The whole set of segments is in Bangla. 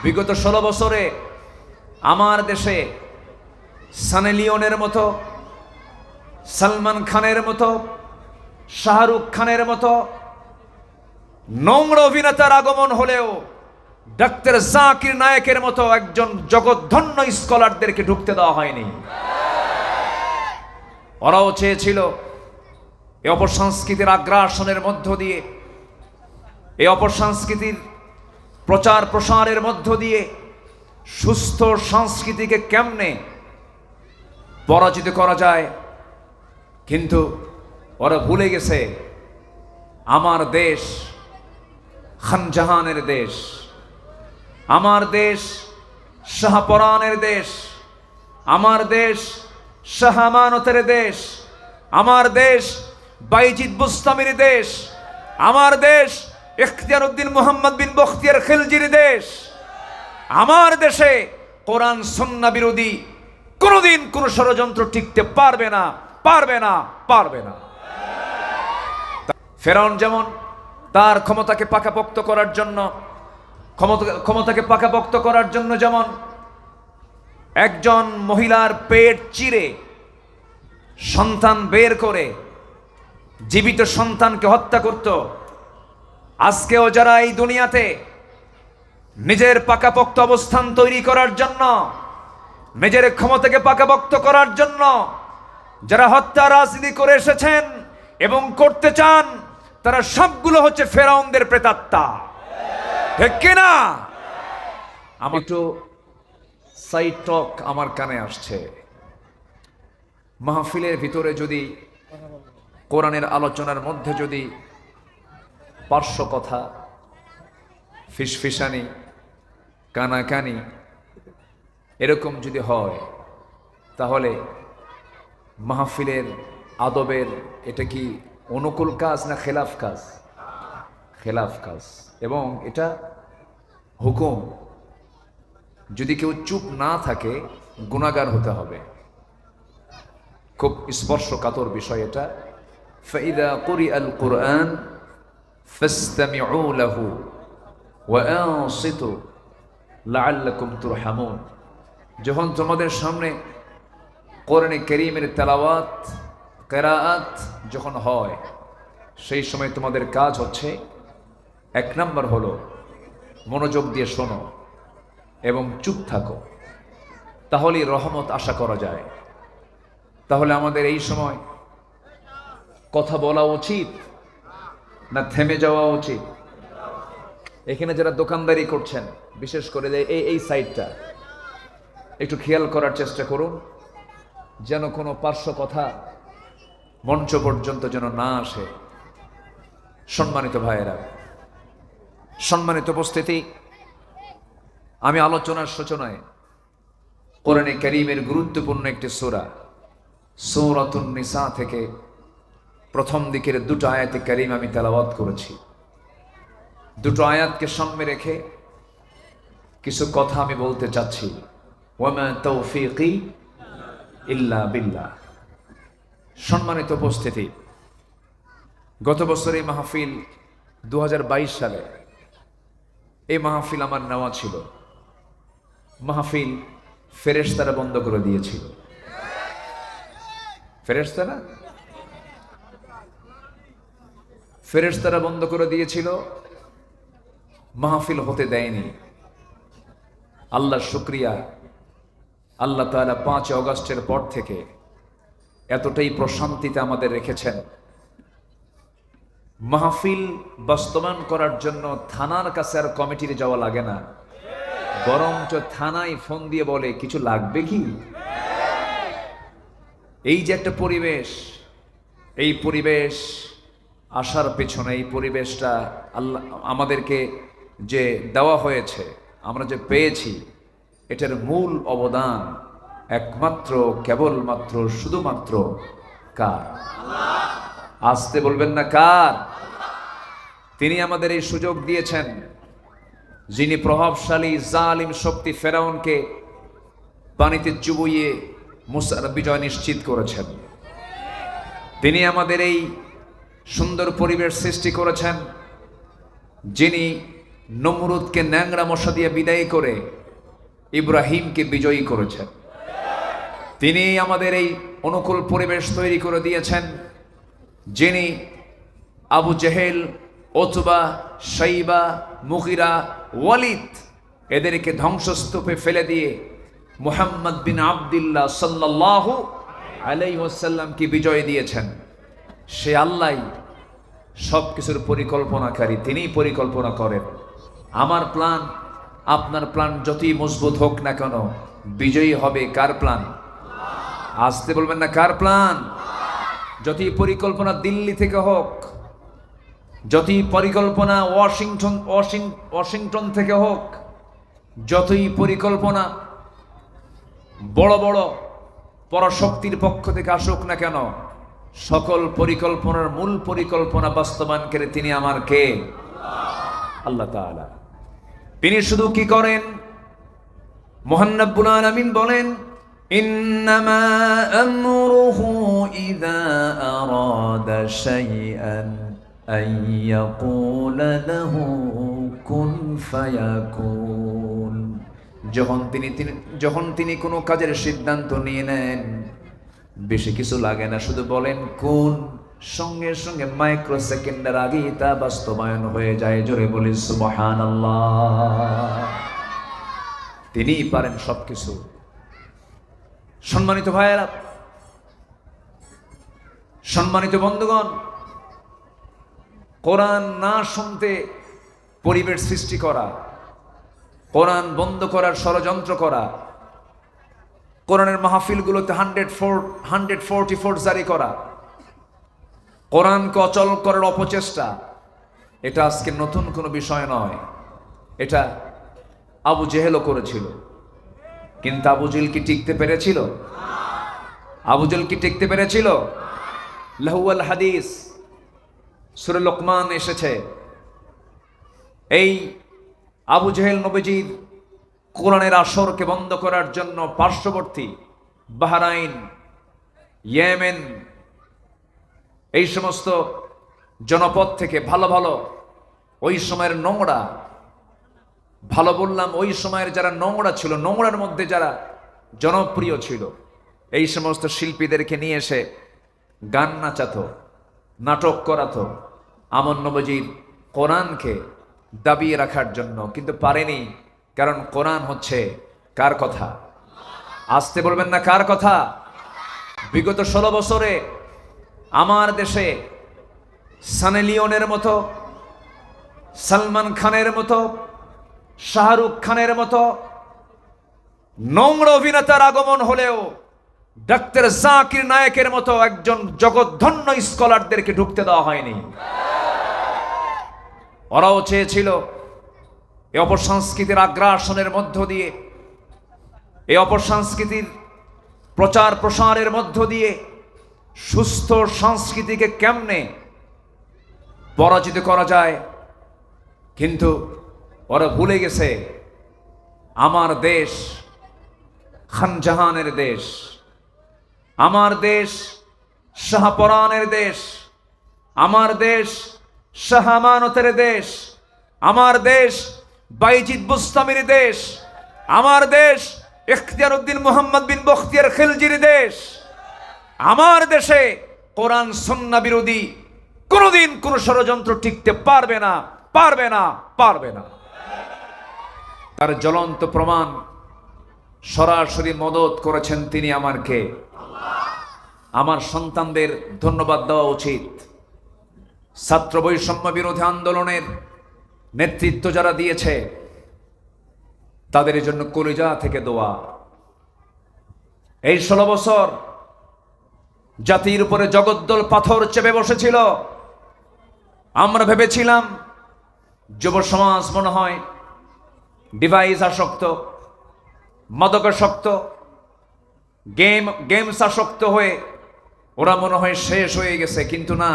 বিগত 16 বছরে আমার দেশে সানি লিওনের মতো, সালমান খানের মতো, শাহরুখ খানের মতো নোংরা অভিনেতার আগমন হলেও ডাক্তার জাকির নায়েকের মতো একজন জগৎধন্য স্কলারদেরকে ঢুকতে দেওয়া হয়নি। ওরাও চেয়েছিল এই অপসংস্কৃতির আগ্রাসনের মধ্য দিয়ে, এই অপসংস্কৃতির প্রচার প্রসারের মধ্য দিয়ে সুস্থ সংস্কৃতিকে কেমনে পরাজিত করা যায়। কিন্তু ওরা ভুলে গেছে আমার দেশ খানজাহানের দেশ, আমার দেশ শাহপরানের দেশ, আমার দেশ শাহ আমানতের দেশ, আমার দেশ বাইজিদ বুস্তামির দেশ, আমার দেশ ইখতিয়ার উদ্দিন মুহাম্মদ বিন বখতিয়ার খিলজির দেশ। আমার দেশে কোরআন সুন্নাহ বিরোধী কোনোদিন কোন ষড়যন্ত্র টিকতে পারবে না, পারবে না, পারবে না। ফেরাউন যেমন তার ক্ষমতাকে পাকাপোক্ত করার জন্য যেমন একজন মহিলার পেট চিরে সন্তান বের করে জীবিত সন্তানকে হত্যা করত, আজকেও যারা এই দুনিয়াতে নিজের পাকাপোক্ত অবস্থান তৈরি করার জন্য, নিজের ক্ষমতাকে পাকাপোক্ত করার জন্য যারা হত্যা রাজনীতি করে এসেছেন এবং করতে চান, তারা সবগুলো হচ্ছে ফেরাউনদের প্রেতাত্মা, ঠিক কিনা? আমি একটু সাইড টক আমার কানে আসছে। মাহফিলের ভিতরে যদি কোরআনের আলোচনার মধ্যে যদি পার্শ্ব কথা, ফিসফিসানি, কানাকানি এরকম যদি হয়, তাহলে মাহফিলের আদবের এটা কি অনুকূল কাজ না খেলাফ কাজ? খেলাফ কাজ, এবং এটা হুকুম। যদি কেউ চুপ না থাকে গুনাহগার হতে হবে। খুব স্পর্শকাতর বিষয় এটা। ফাইদা কুরিআল কুরআন ফাসতামিউ লাহু ওয়া আনসিতু লাআল্লাকুম তুরহামুন। যখন তোমাদের সামনে কোরআনে কারীমের তেলাওয়াত, কিরাআত যখন হয়, সেই সময় তোমাদের কাজ হচ্ছে 1 নম্বর হলো মনোযোগ দিয়ে শোনো এবং চুপ থাকো, তাহলেই রহমত আশা করা যায়। তাহলে আমাদের এই সময় কথা বলা উচিত না থেমে যাওয়া উচিত? এখানে যারা দোকানদারি করছেন, বিশেষ করে এই সাইডটা একটু খেয়াল করার চেষ্টা করুন, যেন কোনো পার্শ্ব কথা মঞ্চ পর্যন্ত যেন না আসে। সম্মানিত ভাইয়েরা, সম্মানিত উপস্থিতি, আমি আলোচনার সূচনায় কোরআনে কারীমের গুরুত্বপূর্ণ একটি সূরা সূরাতুন নিসা থেকে প্রথম দিকের 2টো আয়াতে কারীম আমি তেলাওয়াত করেছি। 2টো আয়াতকে সামনে রেখে কিছু কথা আমি বলতে চাচ্ছি। ওয়ামা তাওফীকি ইল্লা বিল্লাহ। সম্মানিত উপস্থিতি, গত বছর এই মাহফিল 2022 সালে এই মাহফিল আমার নেওয়া ছিল। মাহফিল ফেরেশতারা বন্ধ করে দিয়েছিল। ফেরেশতারা বন্ধ করে দিয়েছিল, মাহফিল হতে দেয়নি। আল্লাহর শুকরিয়া, আল্লাহ তাআলা 5 অগস্টের পর থেকে এতটাই প্রশান্তিতে আমাদের রেখেছেন। মাহফিল বাস্তবায়ন করার জন্য থানার কাছে আর কমিটির যাওয়া লাগে না, বরঞ্চ থানায় ফোন দিয়ে বলে কিছু লাগবে কি। এই যে একটা পরিবেশ, এই পরিবেশ আসার পেছনে, এই পরিবেশটা আল্লাহ আমাদেরকে যে দেওয়া হয়েছে, আমরা যে পেয়েছি, এটার মূল অবদান একমাত্র, কেবলমাত্র, শুধুমাত্র কার? আসতে বলবেন না কার? তিনি আমাদের এই সুযোগ দিয়েছেন, যিনি প্রভাবশালী জালিম শক্তি ফেরাউনকে পানিতে চুবিয়ে মুসার বিজয় নিশ্চিত করেছেন। তিনি আমাদের এই সুন্দর পরিবেশ সৃষ্টি করেছেন, যিনি নমরুদকে ন্যাংরা মশা দিয়ে বিদায় করে ইব্রাহিমকে বিজয়ী করেছেন। তিনি আমাদের এই অনুকূল পরিবেশ তৈরি করে দিয়েছেন, যিনি আবু জেহেল, ওতবা, শাইবা, মুগিরা, ওয়ালিদ এদেরকে ধ্বংসস্তূপে ফেলে দিয়ে মুহাম্মদ বিন আব্দুল্লাহ সাল্লাল্লাহু আলাইহি ওয়াসাল্লামকে বিজয় দিয়েছেন। সে আল্লাহ সব কিছুর পরিকল্পনাকারী, তিনিই পরিকল্পনা করেন। আমার প্ল্যান, আপনার প্ল্যান যতই মজবুত হোক না কেন, বিজয়ী হবে কার প্ল্যান? আসতে বলবেন না, কার প্ল্যান? যতই পরিকল্পনা দিল্লি থেকে হোক, যতই পরিকল্পনা ওয়াশিংটন থেকে হোক, যতই পরিকল্পনা বড় বড় পরাশক্তির পক্ষ থেকে আসুক না কেন, সকল পরিকল্পনার মূল পরিকল্পনা বাস্তবায়নকারী তিনি আমার কে? আল্লাহ তাআলা। তিনি শুধু কি করেন? মহান রব্বুল আলামিন বলেন, ইন্নামা আমরুহু ইযা আরাদা শাইআন আইয়াকুলা লাহু কুন ফায়াকুন। যখন তিনি কোনো কাজের সিদ্ধান্ত নিয়ে নেন, বেশি কিছু লাগে না, শুধু বলেন কুন, সঙ্গে সঙ্গে মাইক্রো সেকেন্ডের আগেই তা বাস্তবায়ন হয়ে যায়। জোরে বলি সুবহানাল্লাহ। তিনিই পারেন সবকিছু। সম্মানিত ভাইয়েরা, সম্মানিত বন্ধুগণ, কোরআন না শুনতে পরিবেশ সৃষ্টি করা, কোরআন বন্ধ করার ষড়যন্ত্র করা, কোরআনের মাহফিলগুলোতে 144 জারি করা, কোরআনকে অচল করার অপচেষ্টা, এটা আজকে নতুন কোনো বিষয় নয়। এটা আবু জেহেলও করেছিল, কিন্তু আবু জেহেল কি টিকতে পেরেছিল? আবু জেহেল কি টিকতে পেরেছিল? লাহুয়াল হাদিস সূরা লোকমান এসেছে, এই আবু জেহেল নবীজির কোরআনের আসরকে বন্ধ করার জন্য পার্শ্ববর্তী বাহরাইন, ইয়েমেন, এই সমস্ত জনপদ থেকে ভালো ভালো ওই সময়ের নোংরা, ভালো বললাম ওই সময়ের যারা নোংরা ছিল, নোংরার মধ্যে যারা জনপ্রিয় ছিল, এই সমস্ত শিল্পীদেরকে নিয়ে এসে গান নাচাতো, নাটক করাতো আমর নবীজির কোরআনকে দাবিয়ে রাখার জন্য, কিন্তু পারেনি। কারণ কোরআন হচ্ছে কার কথা? আসতে বলবেন না, কার কথা? বিগত 16 বছরে আমার দেশে সানি লিওনের মতো, সালমান খানের মতো, শাহরুখ খানের মতো নোংরা অভিনেতার আগমন হলেও ডাক্তার জাকির নায়েকের মতো একজন জগৎধন্য স্কলারদেরকে ঢুকতে দেওয়া হয়নি। ওরাও চেয়েছিল এই অপসংস্কৃতির আগ্রাসনের মধ্য দিয়ে, এই অপসংস্কৃতির প্রচার প্রসারের মধ্য দিয়ে সুস্থ সংস্কৃতিকে কেমনে পরাজিত করা যায়। কিন্তু ওরা ভুলে গেছে আমার দেশ খানজাহানের দেশ, আমার দেশ শাহপরানের দেশ, আমার দেশ শাহ আমানতের দেশ, আমার দেশ বাইজিদ বুস্তামির দেশ, আমার দেশ ইখতিয়ার উদ্দিন মুহাম্মদ বিন বখতিয়ার খিলজির দেশ। আমার দেশে কোরআন সুন্নাহ বিরোধী কোনোদিন কোন ষড়যন্ত্র টিকতে পারবে না, পারবে না, পারবে না। তার জ্বলন্ত প্রমাণ সরাসরি মদত করেছেন তিনি আমার কে? আমার সন্তানদের ধন্যবাদ দেওয়া উচিত। ছাত্র বৈষম্য বিরোধী আন্দোলনের নেতৃত্ব যারা দিয়েছে তাদের জন্য কলিজা থেকে দোয়া। এই 16 বছর জাতির উপরে জগদ্দল পাথর চেপে বসেছিল। আমরা ভেবেছিলাম যুব সমাজ মনে হয় ডিভাইস আসক্ত, মাদকাসক্ত, গেমস আসক্ত হয়ে ওরা মনে হয় শেষ হয়ে গেছে, কিন্তু না,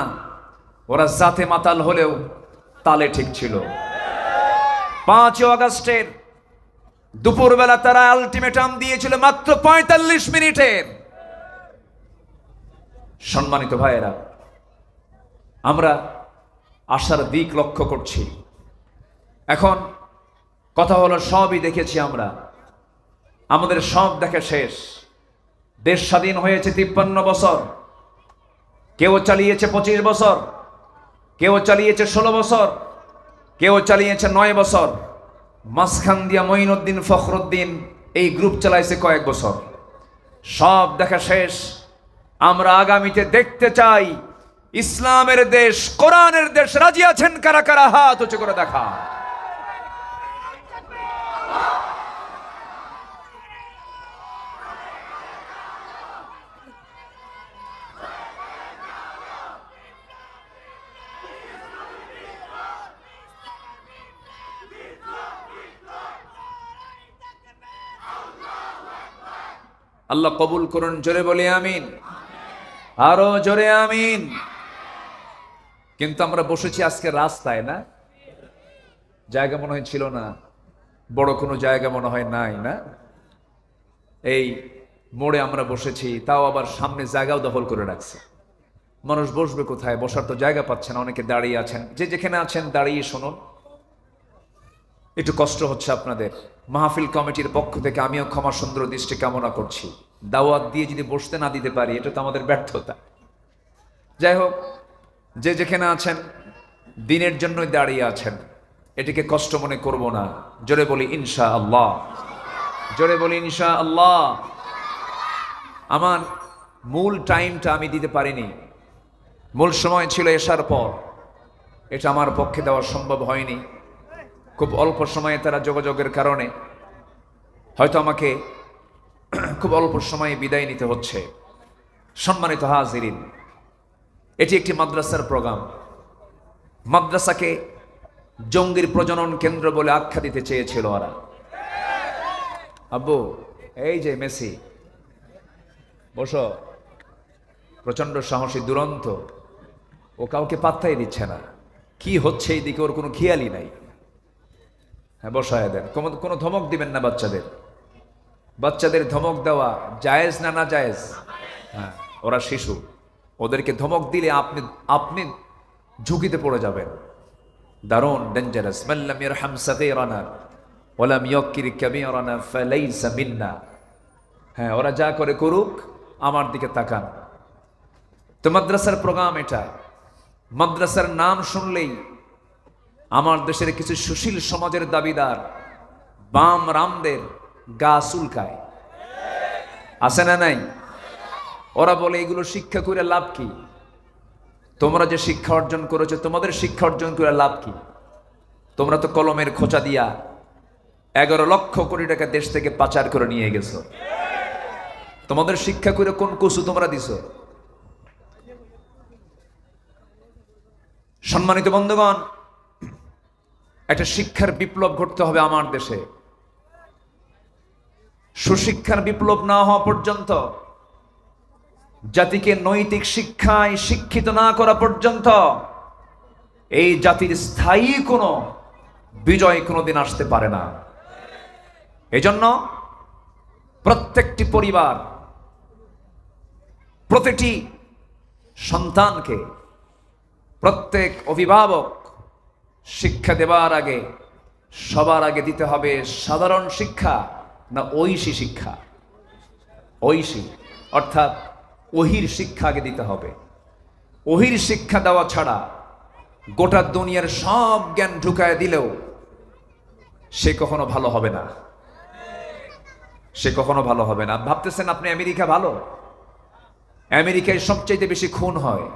ওরা জাতে মাতাল হলেও তালে ঠিক ছিল। 5 আগস্টের দুপুরবেলা তারা আলটিমেটাম দিয়েছিল মাত্র 45 মিনিটের। সম্মানিত ভাইয়েরা, আমরা আশার দিক লক্ষ্য করছি। এখন কথা হলো, সবই দেখেছি আমরা, আমাদের সব দেখা শেষ। দেশ স্বাধীন হয়েছে 53 বছর, কেউ চালিয়েছে 25 বছর, কেউ চালিয়েছে 16 বছর, কেউ চালিয়েছে 9 বছর। মাঝখান দিয়া মঈনুদ্দিন ফখরুদ্দিন এই গ্রুপ চালাইছে কয়েক বছর। সব দেখা শেষ। আমরা আগামীতে দেখতে চাই ইসলামের দেশ, কোরআনের দেশ। রাজি আছেন কারা কারা? হাত উঁচু করে দেখা। আল্লাহ কবুল করুন। জোরে বলি আমিন, আরো জোরে আমিন। কিন্তু আমরা বসেছি আজকে রাস্তায়, না জায়গা মনে হয় ছিল না, বড় কোনো জায়গা মনে হয় নাই, না এই মোড়ে আমরা বসেছি, তাও আবার সামনে জায়গাও দখল করে রাখছে। মানুষ বসবে কোথায়? বসার তো জায়গা পাচ্ছে না। অনেকে দাঁড়িয়ে আছেন, যে যেখানে আছেন দাঁড়িয়ে শুনুন। একটু কষ্ট হচ্ছে আপনাদের। মাহফিল কমিটির পক্ষ থেকে আমিও ক্ষমা সুন্দর দৃষ্টি কামনা করছি। দাওয়াত দিয়ে যদি বসতে না দিতে পারি, এটা তো আমাদের ব্যর্থতা। যাই হোক, যে যেখানে আছেন দিনের জন্যই দাঁড়িয়ে আছেন, এটিকে কষ্ট মনে করব না। জোরে বলি ইনশা আল্লাহ, জোরে বলি ইনশা আল্লাহ। আমার মূল টাইমটা আমি দিতে পারিনি, মূল সময় ছিল এশার পর। এটা আমার পক্ষে দেওয়া সম্ভব হয়নি। খুব অল্প সময়ে তারা যোগাযোগের কারণে হয়তো আমাকে খুব অল্প সময়ে বিদায় নিতে হচ্ছে। সম্মানিত হাজিরিন, এটি একটি মাদ্রাসার প্রোগ্রাম। মাদ্রাসাকে জঙ্গির প্রজনন কেন্দ্র বলে আখ্যা দিতে চেয়েছিল ওরা। আব্বু, এই যে মেসি, বসো। প্রচন্ড সাহসী, দুরন্ত। ও কাউকে পাত্তাই দিচ্ছে না। কি হচ্ছে এই দিকে ওর কোনো খেয়ালই নাই। হ্যাঁ, বসায় দেন। কোনো ধমক দিবেন না বাচ্চাদের। বাচ্চাদের ধমক দেওয়া জায়েজ না? না জায়েজ? হ্যাঁ, ওরা শিশু, ওদেরকে ধমক দিলে আপনি আপনি ঝুঁকিতে পড়ে যাবেন। দারুণ ডেঞ্জারাস। মাল্লাম ইয়ারহাম সাগীরানা ওয়া লাম ইয়াকির কাবীরানা ফালাইসা মিন্না। হ্যাঁ, ওরা যা করে করুক, আমার দিকে তাকান। তো মাদ্রাসার প্রোগ্রাম এটা। মাদ্রাসার নাম শুনলেই আমার দেশের কিছু সুশীল সমাজের দাবিদার বাম রামদের গা চুলকায়। আছে না নাই? ওরা বলে এগুলো শিক্ষা করে লাভ কি? তোমরা যে শিক্ষা অর্জন করেছো, তোমাদের শিক্ষা অর্জন করে লাভ কি? তোমরা তো কলমের খোঁচা দিয়া 11 লক্ষ কোটি টাকা দেশ থেকে পাচার করে নিয়ে গেছো। তোমাদের শিক্ষা করে কোন কসু তোমরা দিছো? সম্মানিত বন্ধুগণ, একটা শিক্ষার বিপ্লব ঘটতে হবে আমার দেশে। সুশিক্ষার বিপ্লব না হওয়া পর্যন্ত, জাতিকে নৈতিক শিক্ষায় শিক্ষিত না করা পর্যন্ত এই জাতির স্থায়ী কোনো বিজয় কোনোদিন আসতে পারে না। এজন্য প্রত্যেকটি পরিবার, প্রতিটি সন্তানকে, প্রত্যেক অভিভাবক শিক্ষা দেওয়ার আগে সবার আগে দিতে হবে সাধারণ শিক্ষা না ঐশী শিক্ষা? ঐশী অর্থাৎ ওহির শিক্ষা আগে দিতে হবে। ওহির শিক্ষা দেওয়া ছাড়া গোটা দুনিয়ার সব জ্ঞান ঢুকায় দিলেও সে কখনো ভালো হবে না। সে কখনো ভালো হবে না। ভাবতেছেন আপনি আমেরিকা ভালো? আমেরিকায় সবচাইতে বেশি খুন হয়।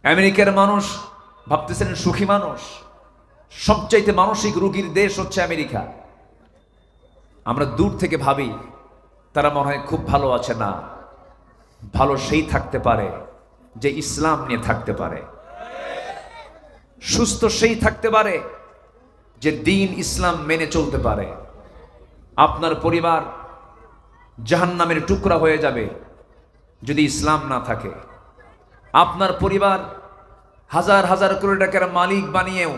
আমেরিকার মানুষ ভাবতেছেন সুখী মানুষ? সবচাইতে মানসিক রোগীর দেশ হচ্ছে আমেরিকা। আমরা দূর থেকে ভাবি তারা মনে হয় খুব ভালো আছে। না, ভালো সেই থাকতে পারে যে ইসলাম নিয়ে থাকতে পারে। সুস্থ সেই থাকতে পারে যে দ্বীন ইসলাম মেনে চলতে পারে। আপনার পরিবার জাহান্নামের টুকরা হয়ে যাবে যদি ইসলাম না থাকে। আপনার পরিবার হাজার হাজার কোটি টাকার মালিক বানিয়েও,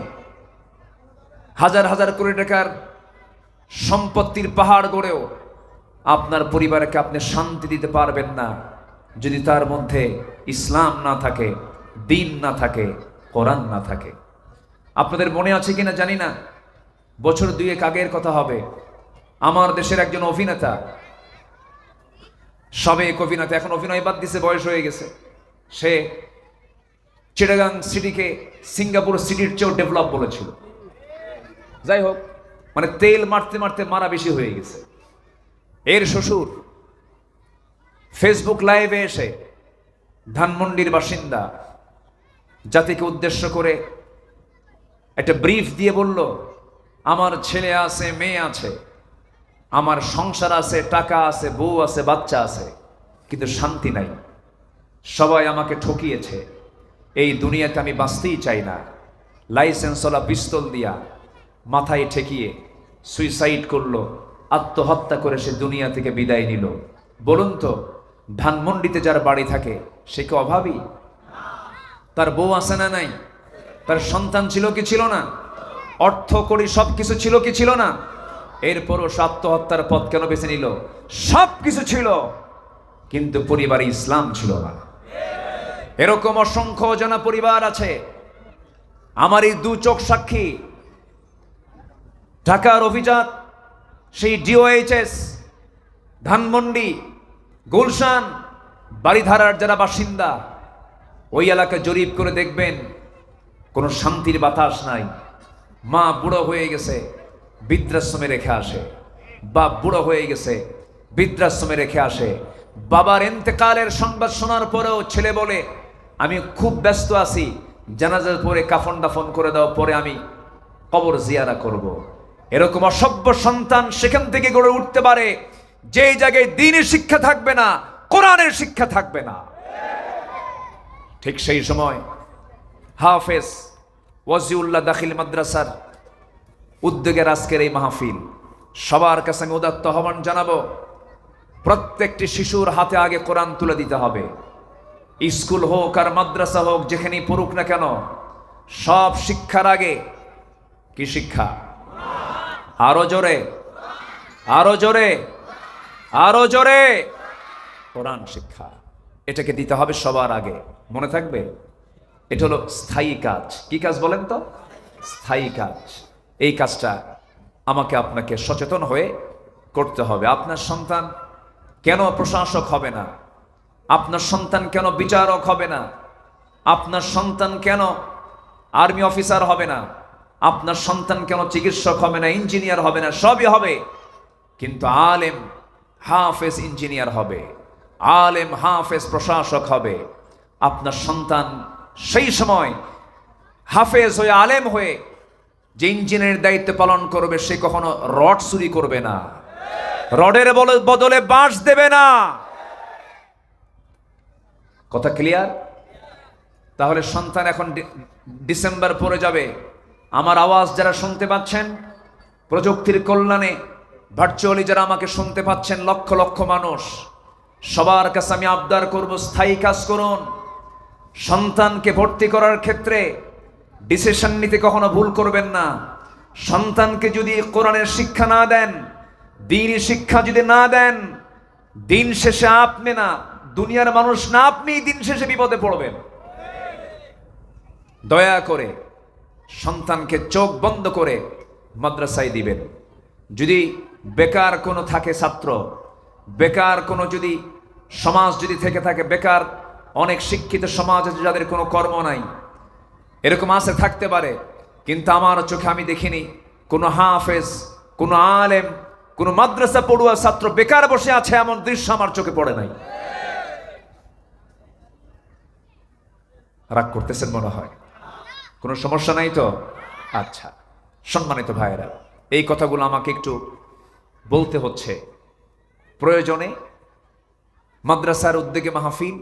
হাজার হাজার কোটি টাকার সম্পত্তির পাহাড় গড়েও আপনার পরিবারকে আপনি শান্তি দিতে পারবেন না যদি তার মধ্যে ইসলাম না থাকে, দ্বীন না থাকে, কোরআন না থাকে। আপনাদের মনে আছে কিনা জানি না, বছর দুয়েক আগের কথা হবে, আমার দেশের একজন অভিনেতা, সাবেক অভিনেতা, এখন অভিনয় বাদ দিছে, বয়স হয়ে গেছে, সে চিটাগাং সিটিকে সিঙ্গাপুর সিটির চেয়েও ডেভেলপ বলেছিল। যাই হোক, মানে তেল মারতে মারতে মারা বেশি হয়ে গেছে। এর শ্বশুর ফেসবুক লাইভে এসে ধানমন্ডির বাসিন্দা জাতিকে উদ্দেশ্য করে একটা ব্রিফ দিয়ে বলল, আমার ছেলে আছে, মেয়ে আছে, আমার সংসার আছে, টাকা আছে, বউ আছে, বাচ্চা আছে, কিন্তু শান্তি নাই। সবাই আমাকে ঠকিয়েছে, এই দুনিয়াতে আমি বাঁচতেই চাই না। লাইসেন্সওয়ালা পিস্তল দিয়া মাথায় ঠেকিয়ে সুইসাইড করলো, আত্মহত্যা করে সে দুনিয়া থেকে বিদায় নিল। বলুন তো, ধানমন্ডিতে যার বাড়ি থাকে সে কি অভাবী? তার বউ আছে না নাই? তার সন্তান ছিল কি ছিল না? অর্থ করি সব কিছু ছিল কি ছিল না? এরপরও সে আত্মহত্যার পথ কেন বেছে নিল? সব কিছু ছিল, কিন্তু পরিবারে ইসলাম ছিল না। এরকম অসংখ্য অজানা পরিবার আছে। আমার এই দু চোখ সাক্ষী। ঢাকার অভিজাত সেই ডিওএইচএস, ধানমন্ডি, গুলশান, বাড়িধারার যারা বাসিন্দা, ওই এলাকা জরিপ করে দেখবেন কোনো শান্তির বাতাস নাই। মা বুড়ো হয়ে গেছে, বৃদ্ধাশ্রমে রেখে আসে। বাপ বুড়ো হয়ে গেছে, বৃদ্ধাশ্রমে রেখে আসে। বাবার ইন্তেকালের সংবাদ শোনার পরেও ছেলে বলে, আমি খুব ব্যস্ত আছি, জানাজার পরে কাফন দাফন করে দাও, পরে আমি কবর জিয়ারা করব। এরকম অসভ্য সন্তান সেখান থেকে গড়ে উঠতে পারে যেই জায়গায় দ্বীনের শিক্ষা থাকবে না, কোরআনের শিক্ষা থাকবে না। ঠিক সেই সময় হাফেজ ওয়াজিউল্লাহ দাখিল মাদ্রাসার উদ্যোগের আজকের এই মাহফিল, সবার কাছে আমি উদাত্ত আহ্বান জানাবো, প্রত্যেকটি শিশুর হাতে আগে কোরআন তুলে দিতে হবে। স্কুল হোক আর মাদ্রাসা হোক, যেখানেই পড়ুক না কেন, সব শিক্ষার আগে কি শিক্ষা? আরো জোরে, আরো জোরে, আরো জোরে, কোরআন শিক্ষা। এটাকে দিতে হবে সবার আগে। মনে থাকবে, এটা হলো স্থায়ী কাজ। কি কাজ বলেন তো? স্থায়ী কাজ। এই কাজটা আমাকে আপনাকে সচেতন হয়ে করতে হবে। আপনার সন্তান কেন প্রশাসক হবে না? আপনার সন্তান কেন বিচারক হবে না? আপনার সন্তান কেন আর্মি অফিসার হবে না? আপনার সন্তান কেন চিকিৎসক হবে না, ইঞ্জিনিয়ার হবে না? সবই হবে, কিন্তু আলেম হাফেজ ইঞ্জিনিয়ার হবে, আলেম হাফেজ প্রশাসক হবে। আপনার সন্তান সেই সময় হাফেজ হয়ে, আলেম হয়ে যে ইঞ্জিনিয়ারের দায়িত্ব পালন করবে, সে কখনো রড চুরি করবে না, রডের বদলে বাঁশ দেবে না। কথা ক্লিয়ার? তাহলে সন্তান এখন ডিসেম্বর পরে যাবে। আমার আওয়াজ যারা শুনতে পাচ্ছেন, প্রযুক্তির কল্যাণে ভার্চুয়ালি যারা আমাকে শুনতে পাচ্ছেন, লক্ষ লক্ষ মানুষ, সবার কাছে আমি আবদার করব, স্থায়ী কাজ করুন। সন্তানকে ভর্তি করার ক্ষেত্রে ডিসিশন নিতে কখনো ভুল করবেন না। সন্তানকে যদি কোরআনের শিক্ষা না দেন, দ্বীনি শিক্ষা যদি না দেন, দিন শেষে আপনি না, দুনিয়ার মানুষ না, আপনি দিন শেষে বিপদে পড়বেন। দয়া করে সন্তানকে চোখ বন্ধ করে মাদ্রাসায় দিবেন। যদি বেকার কোনো থাকে ছাত্র, বেকার কোনো যদি সমাজ যদি থেকে থাকে, বেকার অনেক শিক্ষিত সমাজ আছে যাদের কোনো কর্ম নাই, এরকম আছে, থাকতে পারে, কিন্তু আমার চোখে আমি দেখিনি কোনো হাফেজ, কোনো আলেম, কোনো মাদ্রাসা পড়ুয়া ছাত্র বেকার বসে আছে, এমন দৃশ্য আমার চোখে পড়ে নাই। রাগ করতেছেন মনে হয়, কোনো সমস্যা নাই তো? আচ্ছা, সম্মানিত ভাইয়েরা, এই কথাগুলো আমাকে একটু বলতে হচ্ছে। প্রয়োজনে মাদ্রাসার উদ্যোগে মাহফিল,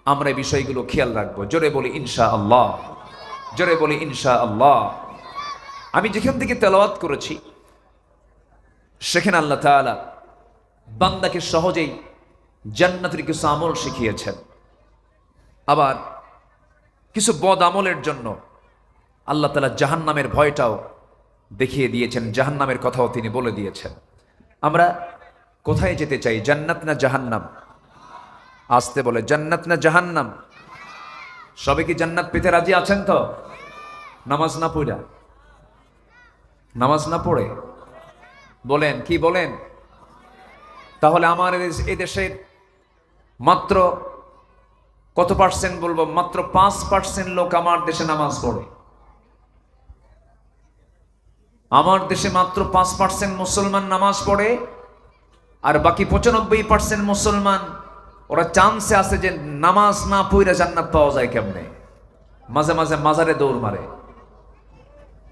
আমরা এই বিষয়গুলো খেয়াল রাখবো। জোরে বলি ইনশাআল্লাহ, জোরে বলি ইনশাআল্লাহ। আমি যেখান থেকে তেলাওয়াত করেছি, সেখানে আল্লাহ তাআলা বান্দাকে সহজেই জান্নাতের কিছু আমল শিখিয়েছেন, আবার কিছু বদ আমলের জন্য আল্লাহ তাআলা জাহান্নামের ভয়টাও দেখিয়ে দিয়েছেন, জাহান্নামের কথাও তিনি বলে দিয়েছেন। আমরা কোথায় যেতে চাই, জান্নাত না জাহান্নাম? আসতে বলে, জান্নাত না জাহান্নাম? সবে কি জান্নাত পেতে রাজি আছেন তো? নামাজ না পড়া নামাজ না পড়ে? বলেন, কি বলেন? তাহলে আমার এদেশের মাত্র কত পার্সেন্ট বলবো, মাত্র 5% লোক আমার দেশে নামাজ পড়ে। আমার দেশে মাত্র 5% মুসলমান নামাজ পড়ে, আর বাকি 95% মুসলমান ওরা চান্সে আছে যে নামাজ না পড়ে জান্নাত পাওয়া যায় কেমনে। মাঝে মাঝে মাজারে দৌড় মারে,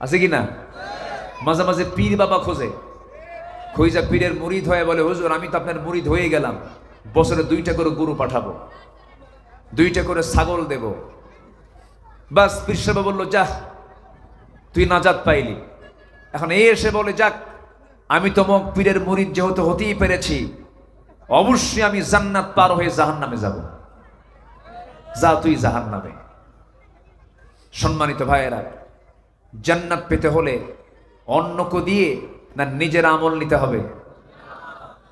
আছে কি না? মাঝে মাঝে পীর বাবা খোঁজে, খুঁজা পীরের মুরিদ হয়ে বলে, হুজুর আমি তো আপনার মুরিদ হয়ে গেলাম, বছরে 2টা করে গরু পাঠাবো, 2টা করে ছাগল দেব। বাস পীর সাহেব বললো, যা তুই নাজাত পাইলি। এখন এই এসে বলে, যাক আমি তোমাক পীরের মুরিদ যেহেতু হতেই পেরেছি, অবশ্যই আমি জান্নাত পার হয়ে জাহান্নামে যাব। যা তুই জাহান্নামে। সম্মানিত ভাইয়েরা, জান্নাত পেতে হলে অন্যকে দিয়ে না নিজের আমল নিতে হবে?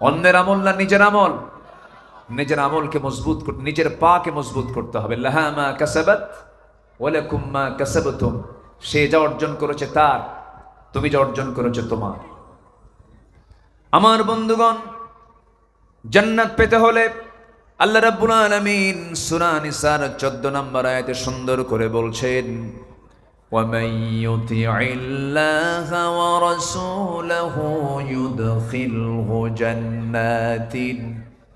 অন্যের আমল না নিজের আমল? নিজের আমলকে মজবুত করতে, নিজের পাকে মজবুত করতে হবে। লাহা মা কাসাবাত ওয়া লাকুম মা কাসাবতুম, সে যা অর্জন করেছে তার, তুমি যা অর্জন করেছো তোমার। আমার বন্ধুগণ, জান্নাত পেতে হলে আল্লাহ রাব্বুল আলামিন সূরা নিসার 14 নম্বর আয়াতে সুন্দর করে বলছেন, وَمَن يُطِعِ اللَّهَ وَرَسُولَهُ يُدْخِلْهُ جَنَّاتٍ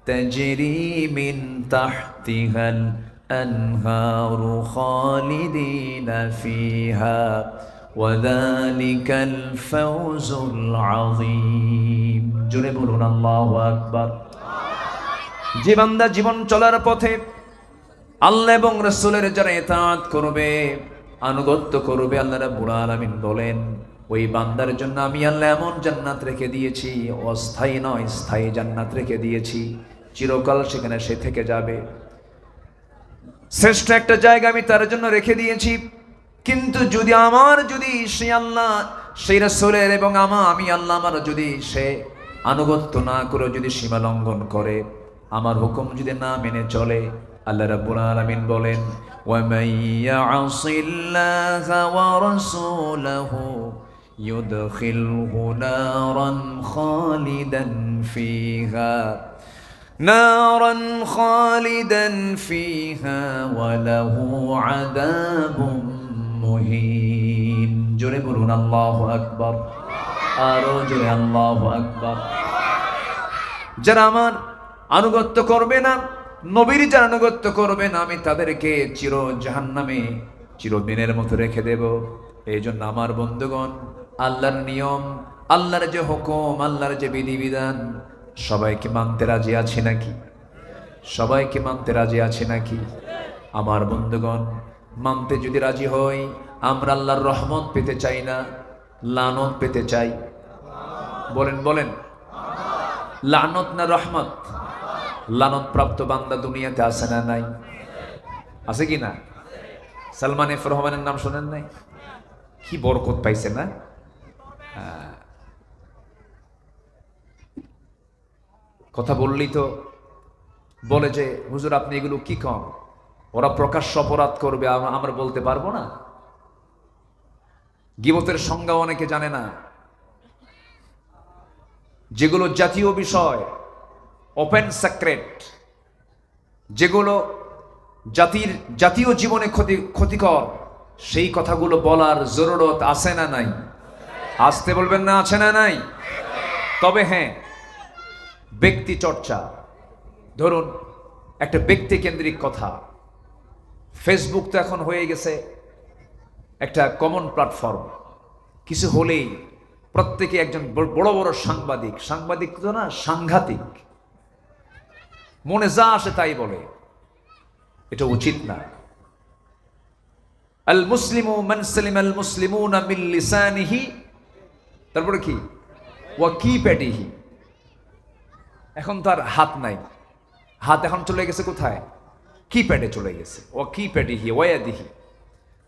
تَجْرِي مِن تَحْتِهَا الْأَنْهَارُ خَالِدِينَ فِيهَا وَذَلِكَ الْفَوْزُ الْعَظِيمُ। জোরে বলুন আল্লাহু আকবার। যে বান্দা জীবন চলার পথে আল্লাহ এবং রাসূলের যারা ইতাআত করবে, আনুগত্য করবে, আল্লাহ রাব্বুল আলামিন বলেন ওই বান্দার জন্য আমি আল্লাহ এমন জান্নাত রেখে দিয়েছি, অস্থায়ী নয় স্থায়ী জান্নাত রেখে দিয়েছি, চিরকাল সেখানে সে থেকে যাবে। শ্রেষ্ঠ একটা জায়গা আমি তার জন্য রেখে দিয়েছি। কিন্তু যদি সে আল্লাহ সেই রাসূলের এবং আমি আল্লাহ আমার যদি সে আনুগত্য না করে, যদি সীমা লঙ্ঘন করে, আমার হুকুম যদি না মেনে চলে, আল্লাহ রাব্বুল আলামিন বলেন وَمَن يَعْصِ اللَّهَ وَرَسُولَهُ يُدْخِلْهُ نَارًا خَالِدًا فِيهَا وَلَهُ عَذَابٌ মুহিন। জোরে বলুন আল্লাহু আকবার, আরো জোরে আল্লাহু আকবার। যারা আমার আনুগত্য করবে না, নবীর যারা আনুগত্য করবে না, আমি তাদেরকে চির জাহান্নামে চিরদিনের মতো রেখে দেব। এই জন্য আমার বন্ধুগণ, আল্লাহর নিয়ম, আল্লাহর যে হুকুম, আল্লাহর যে বিধিবিধান, সবাইকে মানতে রাজি আছি নাকি? সবাইকে মানতে রাজি আছি নাকি? আমার বন্ধুগণ, মানতে যদি রাজি হই, আমরা আল্লাহর রহমত পেতে চাই না লানত পেতে চাই? বলেন বলেন, লানত না রহমত? লানত প্রাপ্ত বান্দা দুনিয়াতে আছে না নাই? আছে কি না? সালমান এফ রহমানের নাম শোনেন নাই? কি বরকত পাইছে না? কথা বললি তো বলে যে হুজুর আপনি এগুলো কি কম, ওরা প্রকাশ্য অপরাধ করবে, আমরা বলতে পারবো না। গীবতের সংজ্ঞা অনেকে জানে না। যেগুলো জাতীয় বিষয়, ওপেন সিক্রেট, যেগুলো জাতীয় জীবনে ক্ষতিকর, সেই কথাগুলো বলার জরুরত আছে না নাই? আসতে বলবেন না, আছে না নাই? তবে হ্যাঁ, ব্যক্তি চর্চা, ধরুন একটা ব্যক্তি কেন্দ্রিক কথা। ফেসবুক তো এখন হয়ে গেছে একটা কমন প্ল্যাটফর্ম। কিছু হলেই প্রত্যেকে একজন বড় বড় সাংবাদিক তো না, সাংঘাতিক, মনে যা আসে তাই বলে। এটা উচিত না। আল মুসলিমু মান সালিমা আল মুসলিমুনা মিন লিসানিহি, তারপরে কি, ওয়া কিপ্যাডিহি। এখন তার হাত নাই, হাত এখন চলে গেছে কোথায়? কিপ্যাডে চলে গেছে। ওয়া কিপ্যাডিহি ওয়া ইয়াদিহি।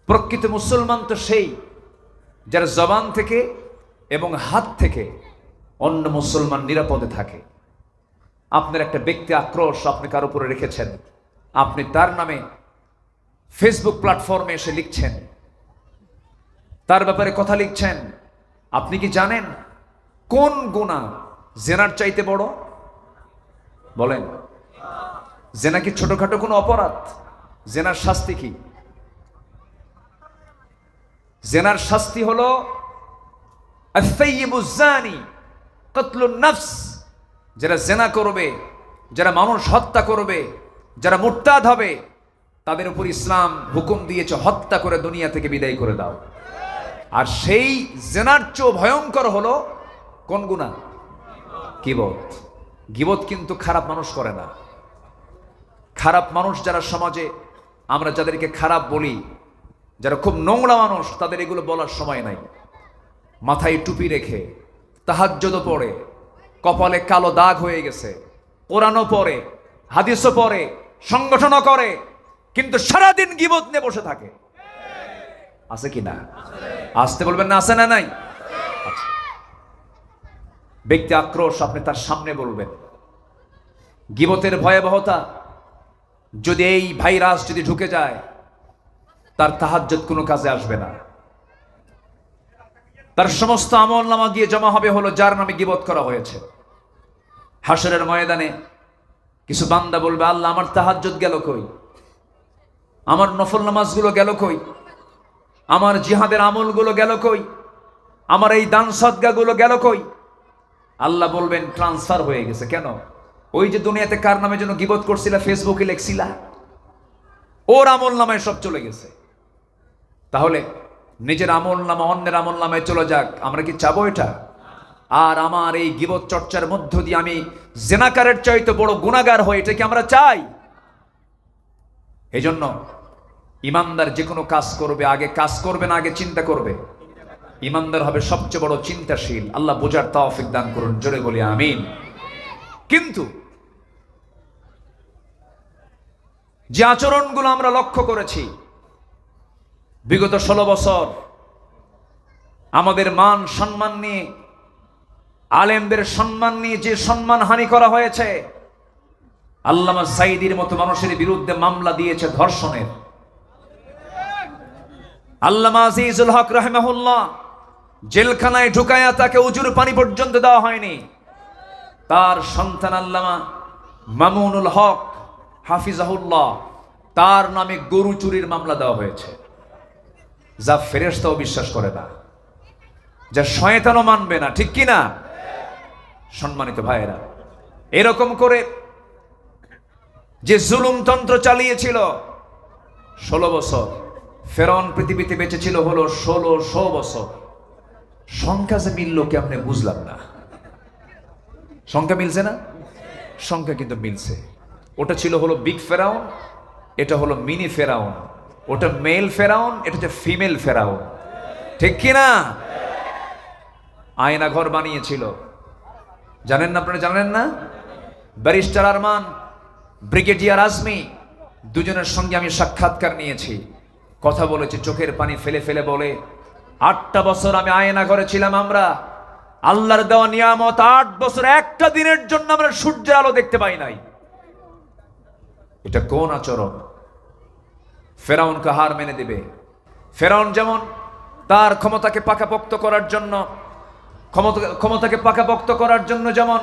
প্রকৃত মুসলমান তো সেই যার জবান থেকে এবং হাত থেকে অন্য মুসলমান নিরাপদে থাকে। আপনার একটা ব্যক্তি আক্রোশ আপনি কার উপরে রেখেছেন, আপনি তার নামে ফেসবুক প্ল্যাটফর্মে এসে লিখছেন, তার ব্যাপারে কথা লিখছেন, আপনি কি জানেন কোন গুনাহ জেনার চাইতে বড়? বলেন। জেনা কি ছোটখাটো কোনো অপরাধ? জেনার শাস্তি কি? জেনার শাস্তি হলো আস-সাইয়্যিবুজ জানি কতলুন নফস। যারা জেনা করবে, যারা মানুষ হত্যা করবে, যারা মুরতাদ হবে, তাদের উপর ইসলাম হুকুম দিয়েছে হত্যা করে দুনিয়া থেকে বিদায় করে দাও। আর সেই জেনার চেয়ে ভয়ঙ্কর হলো কোন গুনাহ? গীবত। গীবত কিন্তু খারাপ মানুষ করে না। খারাপ মানুষ যারা সমাজে, আমরা যাদেরকে খারাপ বলি, যারা খুব নোংরা মানুষ, তাদের এগুলো বলার সময় নাই। মাথায় টুপি রেখে তাহাজ্জুদও পড়ে, কপালে কালো দাগ হয়ে গেছে, কোরআনও পড়ে, হাদিসও পড়ে, সংগঠনও করে, কিন্তু সারাদিন গীবত নিয়ে বসে থাকে। আছে কি না? আসতে বলবেন না, আছে না নাই? আচ্ছা, ব্যক্তি আক্রোশ আপনি তার সামনে বলবেন। গীবতের ভয়াবহতা, যদি এই ভাইরাস যদি ঢুকে যায়, তার তাহাজ্জুদ কোনো কাজে আসবে না। তার সমস্ত আমলনামা গিয়ে জমা হবে হলো যার নামে গীবত করা হয়েছে। হাসরের ময়দানে কিছু বান্দা বলবে, আল্লাহ আমার তাহাজ্জুদ গেল কই? আমার নফল নামাজগুলো গেল কই? আমার জিহাদের আমলগুলো গেল কই? আমার এই দান সদকাগুলো গেল কই? আল্লাহ বলবেন ট্রান্সফার হয়ে গেছে। কেন? ওই যে দুনিয়াতে কার নামে যেন গীবত করছিলা, ফেসবুকে লেখছিলা, ওর আমল নামায় সব চলে গেছে। তাহলে নিজের আমল নামা অন্যের আমল নামায় চলে যাক, আমরা কি চাবো এটা? আর আমার এই গীবত চর্চার মধ্য দিয়ে আমি জেনাকারের চাইতে বড় গুনাহগার হই, এটা কি আমরা চাই? এজন্য ইমানদার যে কোনো কাজ করবে, আগে কাজ করবে না, আগে চিন্তা করবে। ইমানদার হবে সবচেয়ে বড় চিন্তাশীল। আল্লাহ বোঝার তৌফিক দান করুন, জোরে বলি আমিন। কিন্তু যে আচরণগুলো আমরা লক্ষ্য করেছি বিগত 16 বছর, আমাদের মান সম্মান নিয়ে, আলেমদের সম্মান নিয়ে যে সম্মানহানি করা হয়েছে, আল্লামা সাঈদীর মতো মানুষের বিরুদ্ধে মামলা দিয়েছে ধর্ষণের। আল্লামা আজিজুল হক রাহিমাহুল্লাহ জেলখানায় ঢুকায়া তাকে উজুর পানি পর্যন্ত দেওয়া হয়নি। তার সন্তান আল্লামা মামুনুল হক হাফিজাহুল্লাহ, তার নামে গরু চুরির মামলা দেওয়া হয়েছে, যা ফেরেশতাও বিশ্বাস করে না, যা শয়তানও মানবে না। ঠিক কি না? সম্মানিত ভাইয়েরা, এরকম করে যে জুলুমতন্ত্র চালিয়েছিল 16 বছর, ফেরাউন পৃথিবীতে বেঁচে ছিল হলো 1600 বছর। সংখ্যা যে মিলল কেমনে বুঝলাম না। সংখ্যা মিলছে না? সংখ্যা কিন্তু মিলছে। ওটা ছিল হলো বিগ ফেরাউন, এটা হলো মিনি ফেরাউন। ওটা মেল ফেরাউন, এটা হচ্ছে ফিমেল ফেরাউন। ঠিক কি না? আয়না ঘর বানিয়েছিল, জানেন না? আপনারা জানেন না? ব্যারিস্টার আরমান, ব্রিগেডিয়ার আজমি, দুজনের সঙ্গে আমি সাক্ষাৎকার নিয়েছি, কথা বলেছি, চোখের পানি ফেলে ফেলে বলে, 8টা বছর আমি আয়না ঘরে ছিলাম। আমরা আল্লাহর দেওয়া নিয়ামত, 8 বছর একটা দিনের জন্য আমরা সূর্যের আলো দেখতে পাই নাই। এটা কোন আচরণ? ফেরাউনকে হার মেনে দেবে। ফেরাউন যেমন তার ক্ষমতাকে পাকাপোক্ত করার জন্য, ক্ষমতাকে পাকাপোক্ত করার জন্য যেমন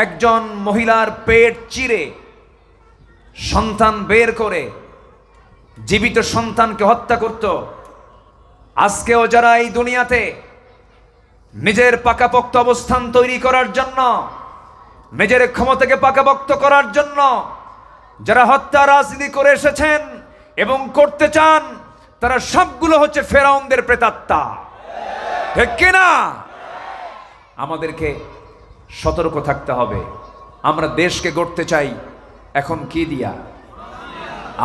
একজন মহিলার পেট চিরে সন্তান বের করে জীবিত সন্তানকে হত্যা করত, আজকেও যারা এই দুনিয়াতে নিজের পাকাপোক্ত অবস্থান তৈরি করার জন্য, নিজের ক্ষমতাকে পাকাপোক্ত করার জন্য যারা হত্যা রাজনীতি করে এসেছেন এবং করতে চান, তারা সবগুলো হচ্ছে ফেরাউনদের প্রেতাত্মা। ঠিক কিনা? আমাদেরকে সতর্ক থাকতে হবে। আমরা দেশকে গড়তে চাই, এখন কি দিয়া?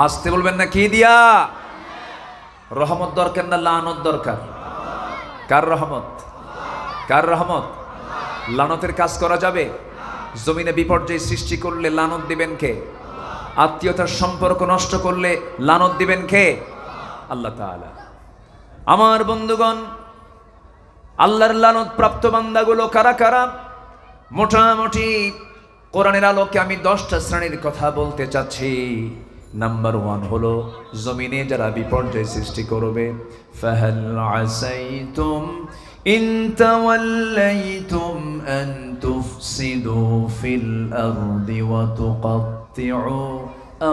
আসতে বলবেন না, কি দিয়া? রহমত দরকার না লানত দরকার? কার রহমত? কার রহমত? লানতের কাজ করা যাবে? জমিনে বিপর্যয় সৃষ্টি করলে লানত দিবেন কে? আত্মীয়তার সম্পর্ক নষ্ট করলে লানত দিবেন কে? আল্লাহ তাআলা। আমার বন্ধুগণ, আল্লাহর লানত প্রাপ্ত বান্দাগুলো কারা কারা? মোটামুটি কোরআনের আলোকে আমি 10টা শ্রেণীর কথা বলতে চাচ্ছি। নাম্বার 1 হলো জমিনে যারা বিপর্যয় সৃষ্টি করবে, ফাহাল আসাইতুম ইন তাওয়াল্লাইতুম আন তুফসিদু ফিল আরদি ওয়া তুকাত্তিউ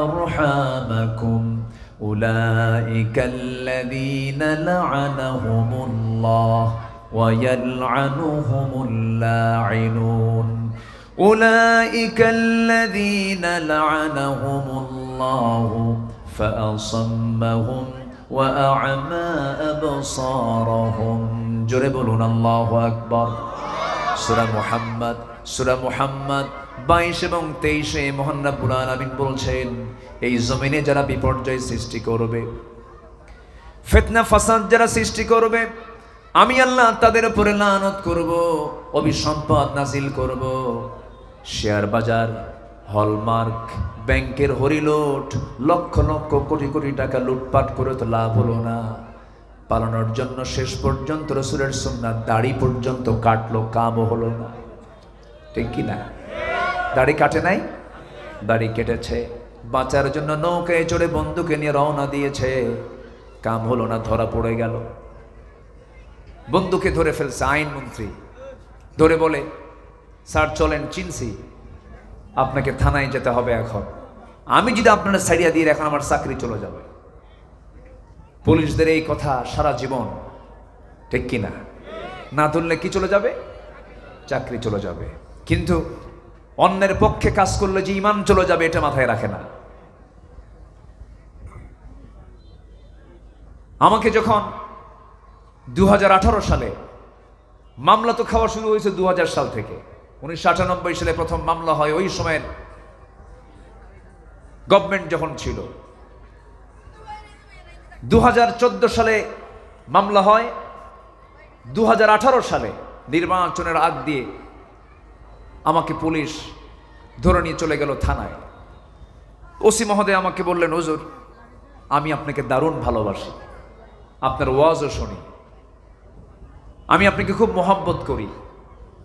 আরহামাকুম উলাইকাল্লাযীনা লা'আনাহুমুল্লাহ ওয়া ইয়াল'আনুহুমুল লা'ইনুন أولئك الذين لعنهم الله فأصمهم وأعمى أبصارهم জোরে বলুন আল্লাহু আকবার। সূরা মুহাম্মদ 22 এবং 23 মহান রব্বুল আলামিন বলছেন, এই জমিনে যারা বিপর্যয় সৃষ্টি করবে, ফিতনা ফাসাদ যারা সৃষ্টি করবে, আমি আল্লাহ তাদের উপরে লানত করব, অভিসম্পদ নাজিল করব। শেয়ার বাজার, হলমার্ক, ব্যাংকের হরিলুট, লক্ষ লক্ষ কোটি কোটি টাকা লুটপাট করে তো লাভ হলো না। পালানোর জন্য শেষ পর্যন্ত রাসূলের সুন্নাত দাড়ি পর্যন্ত কাটলো, কামও হলো না। ঠিক কি না? দাড়ি কাটে নাই, দাড়ি কেটেছে। বাঁচার জন্য নৌকায় চড়ে বন্দুকে নিয়ে রওনা দিয়েছে, কাম হলো না, ধরা পড়ে গেল। বন্দুকে ধরে ফেলছে আইনমন্ত্রী, ধরে বলে, স্যার চলেন, চিনছি, আপনাকে থানায় যেতে হবে এখন। আমি যদি আপনারা ছাড়িয়ে দিয়ে এখন আমার চাকরি চলে যাবে। পুলিশদের এই কথা সারা জীবন, ঠিক কিনা? না ধরলে কি চলে যাবে? চাকরি চলে যাবে। কিন্তু অন্যের পক্ষে কাজ করলে যে ঈমান চলে যাবে, এটা মাথায় রাখে না। আমাকে যখন 2018 সালে, মামলা তো খাওয়া শুরু হয়েছে 2000 সাল থেকে, 1998 সালে প্রথম মামলা হয়। ওই সময়ের গভর্নমেন্ট যখন ছিল, 2014 সালে মামলা হয়, 2018 সালে নির্বাচনের আগ দিয়ে আমাকে পুলিশ ধরে নিয়ে চলে গেল থানায়। ওসি মহোদয় আমাকে বললেন, হুজুর আমি আপনাকে দারুণ ভালোবাসি, আপনার ওয়াজও শুনি, আমি আপনাকে খুব মহব্বত করি,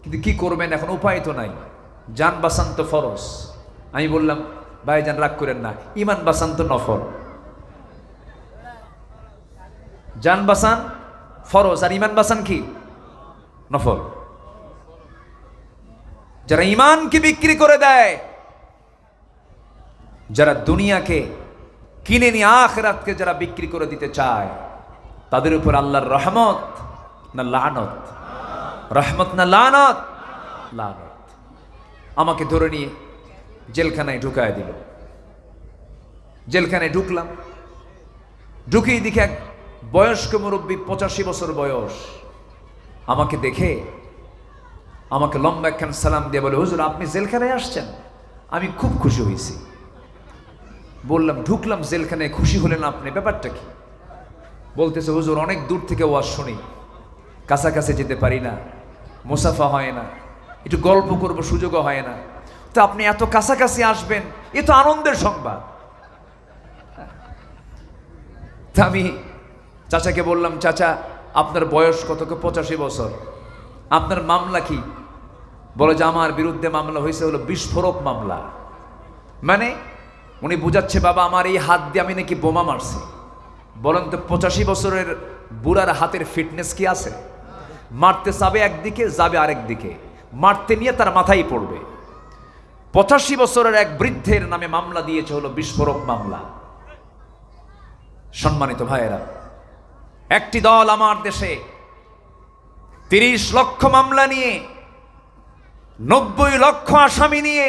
কিন্তু কি করবেন এখন, উপায় তো নাই, জান বাঁচান তো ফরজ। আমি বললাম, ভাইজান রাগ করেন না, ঈমান বাঁচান তো নফল। জান বাঁচান ফরজ আর ঈমান বাঁচান কি নফল। যারা ঈমানকে বিক্রি করে দেয়, যারা দুনিয়াকে কিনে নিয়ে আখিরাতকে যারা বিক্রি করে দিতে চায়, তাদের উপর আল্লাহর রহমত না লানত? রহমত না লানত? লানত। আমাকে ধরে নিয়ে জেলখানায় ঢুকায় দিল। জেলখানায় ঢুকলাম, ঢুকেই দেখে এক বয়স্ক মুরব্বী, 85 বছর বয়স, আমাকে দেখে আমাকে লম্বা একখান সালাম দিয়ে বলে, হুজুর আপনি জেলখানায় আসছেন? আমি খুব খুশি হয়েছি। বললাম, ঢুকলাম জেলখানায়, খুশি হলেন আপনি, ব্যাপারটা কি? বলতেছে, হুজুর অনেক দূর থেকে ওয়াজ শুনি, কাছাকাছি যেতে পারি না, মুসাফা হয় না, একটু গল্প করব সুযোগও হয় না, তো আপনি এত কাছাকাছি আসবেন, এ তো আনন্দের সংবাদ। তা আমি চাচাকে বললাম, চাচা আপনার বয়স কত? 85 বছর। আপনার মামলা কি? বলে যে আমার বিরুদ্ধে মামলা হয়েছে হলো বিস্ফোরক মামলা। মানে উনি বুঝাচ্ছে, বাবা আমার এই হাত দিয়ে আমি নাকি বোমা মারছি। বলেন তো 85 বছরের বুড়ার হাতের ফিটনেস কি আছে? মারতে যাবে একদিকে, যাবে আরেক দিকে, মারতে নিয়ে তার মাথায় পড়বে। 85 বছরের এক বৃদ্ধের নামে মামলা দিয়েছে হলো বিস্ফোরক মামলা। সম্মানিত ভাইয়েরা, একটি দল আমার দেশে 30 লক্ষ মামলা নিয়ে, 90 লক্ষ আসামি নিয়ে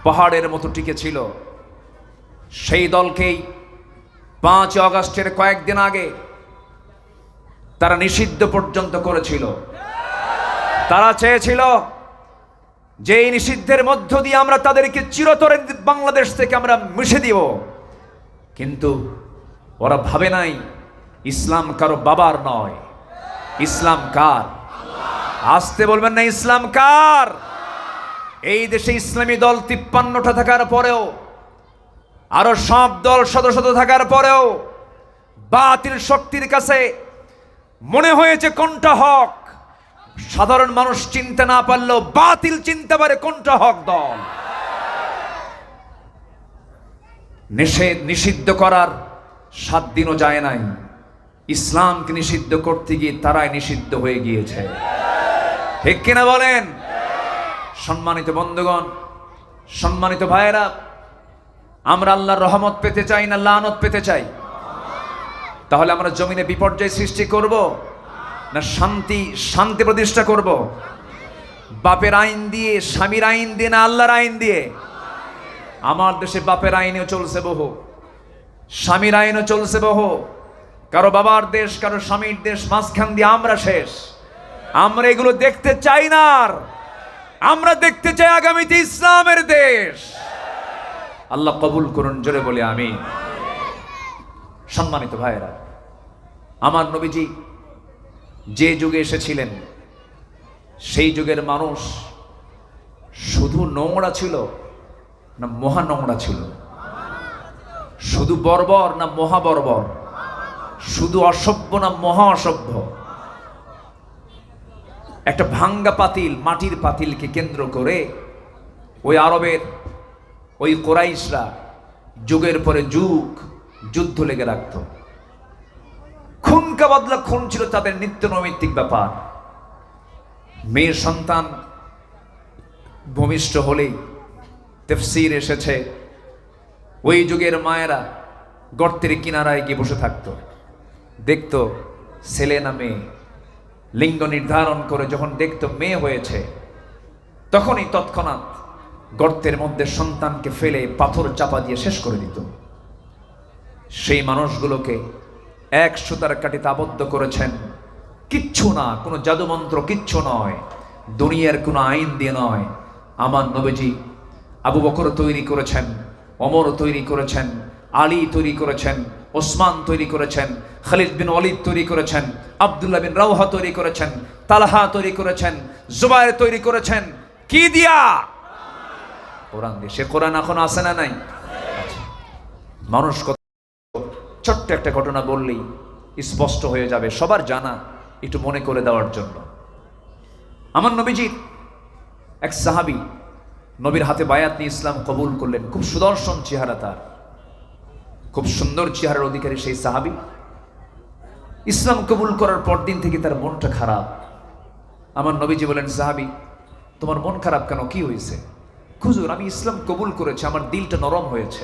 পাহাড়ের মতো টিকে ছিল। সেই দলকেই 5 আগস্টের কয়েকদিন আগে তারা নিষিদ্ধ পর্যন্ত করেছিল। তারা চেয়েছিল যে এই নিষিদ্ধের মধ্য দিয়ে আমরা তাদেরকে চিরতরে বাংলাদেশ থেকে আমরা মুছে দিব, কিন্তু ওরা ভাবে নাই ইসলাম কারো বাবার নয়, ইসলাম কার? আসতে বলবেন না, ইসলাম কার? এই দেশে ইসলামী দল 53টা থাকার পরেও, আরো সব দল শত শত থাকার পরেও বাতিল শক্তির কাছে মনে হয়েছে কোনটা হক। সাধারণ মানুষ চিনতে না পারলেও বাতিল চিনতে পারে কোনটা হক দল। নিষিদ্ধ করার 7 দিনও যায় নাই, ইসলামকে নিষিদ্ধ করতে গিয়ে তারাই নিষিদ্ধ হয়ে গিয়েছে। ঠিক কিনা বলেন? সম্মানিত বন্ধুগণ, সম্মানিত ভাইয়েরা, আমরা আল্লাহর রহমত পেতে চাই না লানত পেতে চাই? তাহলে আমরা জমিনে বিপর্যয় সৃষ্টি করব না শান্তি প্রতিষ্ঠা করব? বাপের আইন দিয়ে, স্বামীর আইন দিয়ে, না আল্লাহর আইন দিয়ে? আমার দেশে বাপের আইনেও চলছে বহু, স্বামীর আইনও চলছে বহু। কারো বাবার দেশ, কারো স্বামীর দেশ, মাঝখান দিয়ে আমরা শেষ। আমরা এগুলো দেখতে চাই না। আমরা দেখতে চাই আগামীতে ইসলামের দেশ। আল্লাহ কবুল করুন, জোরে বলে আমিন। সম্মানিত ভাইয়েরা, আমার নবীজি যে যুগে এসেছিলেন সেই যুগের মানুষ শুধু নোংরা ছিল না মহা নোংরা ছিল? শুধু বর্বর না মহা বর্বর? শুধু অসভ্য না মহা অসভ্য? একটা ভাঙ্গা পাতিল, মাটির পাতিলকে কেন্দ্র করে ওই আরবের ওই কোরাইশরা যুগের পরে যুগ যুদ্ধ লেগে রাখত। খুনকা বদলা খুন ছিল তাদের নিত্য নৈমিত্তিক ব্যাপার। মেয়ের সন্তান ভূমিষ্ঠ হলেই তাফসীর এসেছে ওই যুগের মায়েরা গর্তের কিনারায় গিয়ে বসে থাকতো, দেখতো ছেলে না মেয়ে, লিঙ্গ নির্ধারণ করে যখন দেখতো মেয়ে হয়েছে তখনই তৎক্ষণাৎ গর্তের মধ্যে সন্তানকে ফেলে পাথর চাপা দিয়ে শেষ করে দিত। সেই মানুষগুলোকে 1 সুতার কাঠিতে আবদ্ধ করেছেন, কিচ্ছু না, কোনো জাদুমন্ত্র কিচ্ছু নয়, দুনিয়ার কোনো আইন দিয়ে নয়। আমার নবীজি আবু বকর তৈরি করেছেন, ওমর তৈরি করেছেন, আলী তৈরি করেছেন, ওসমান তৈরি করেছেন, খালিদ বিন ওয়ালিদ তৈরি করেছেন, আব্দুল্লাহ বিন রাওহা তৈরি করেছেন, তালহা তৈরি করেছেন, জুবায়ের তৈরি করেছেন। কি দিয়া? কোরআন দিয়ে। সে কোরআন এখন আসে না নাই? মানুষ কত ছোট্ট একটা ঘটনা বললেই স্পষ্ট হয়ে যাবে, সবার জানা, একটু মনে করে দেওয়ার জন্য। আমার নবীজির এক সাহাবী নবীর হাতে বায়াত নিয়ে ইসলাম কবুল করলেন। খুব সুদর্শন চেহারা তার, খুব সুন্দর চেহারার অধিকারী সেই সাহাবী। ইসলাম কবুল করার পর দিন থেকে তার মনটা খারাপ। আমার নবীজি বলেন, সাহাবী তোমার মন খারাপ কেন, কি হয়েছে? হুজুর আমি ইসলাম কবুল করেছি, আমার দিলটা নরম হয়েছে,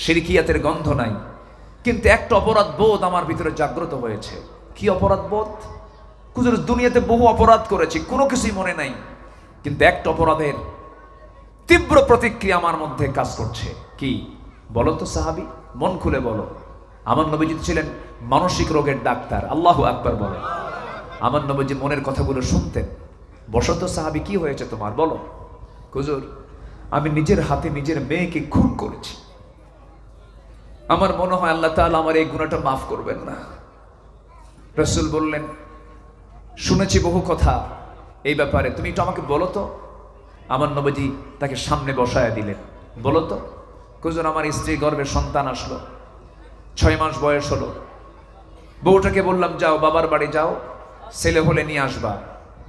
শিরকিয়াতের গন্ধ নাই, কিন্তু একটা অপরাধ বোধ আমার ভিতরে জাগ্রত হয়েছে। কি অপরাধ বোধ? হুজুর দুনিয়াতে বহু অপরাধ করেছি, কোনো কিছুই মনে নাই, কিন্তু একটা অপরাধের তীব্র প্রতিক্রিয়া আমার মধ্যে কাজ করছে। কি বলো তো সাহাবী, মন খুলে বলো। আমার নবীজি ছিলেন মানসিক রোগের ডাক্তার। আল্লাহু আকবার বলেন। আমার নবীজি মনের কথাগুলো শুনতেন। বসো তো সাহাবী, কি হয়েছে তোমার, বলো। হুজুর আমি নিজের হাতে নিজের মেয়েকে খুন করেছি, আমার মনে হয় আল্লাহ তাআলা আমার এই গুনাহটা মাফ করবেন না। রাসূল বললেন, শুনেছি বহু কথা এই ব্যাপারে, তুমি একটু আমাকে বলো তো। আমার নবীজি তাকে সামনে বসায়া দিলেন। বলো তো। হুজুর আমার স্ত্রী গর্ভে সন্তান আসলো, 6 মাস বয়স হলো। বউটাকে বললাম, যাও বাবার বাড়ি যাও, ছেলে হলে নিয়ে আসবা,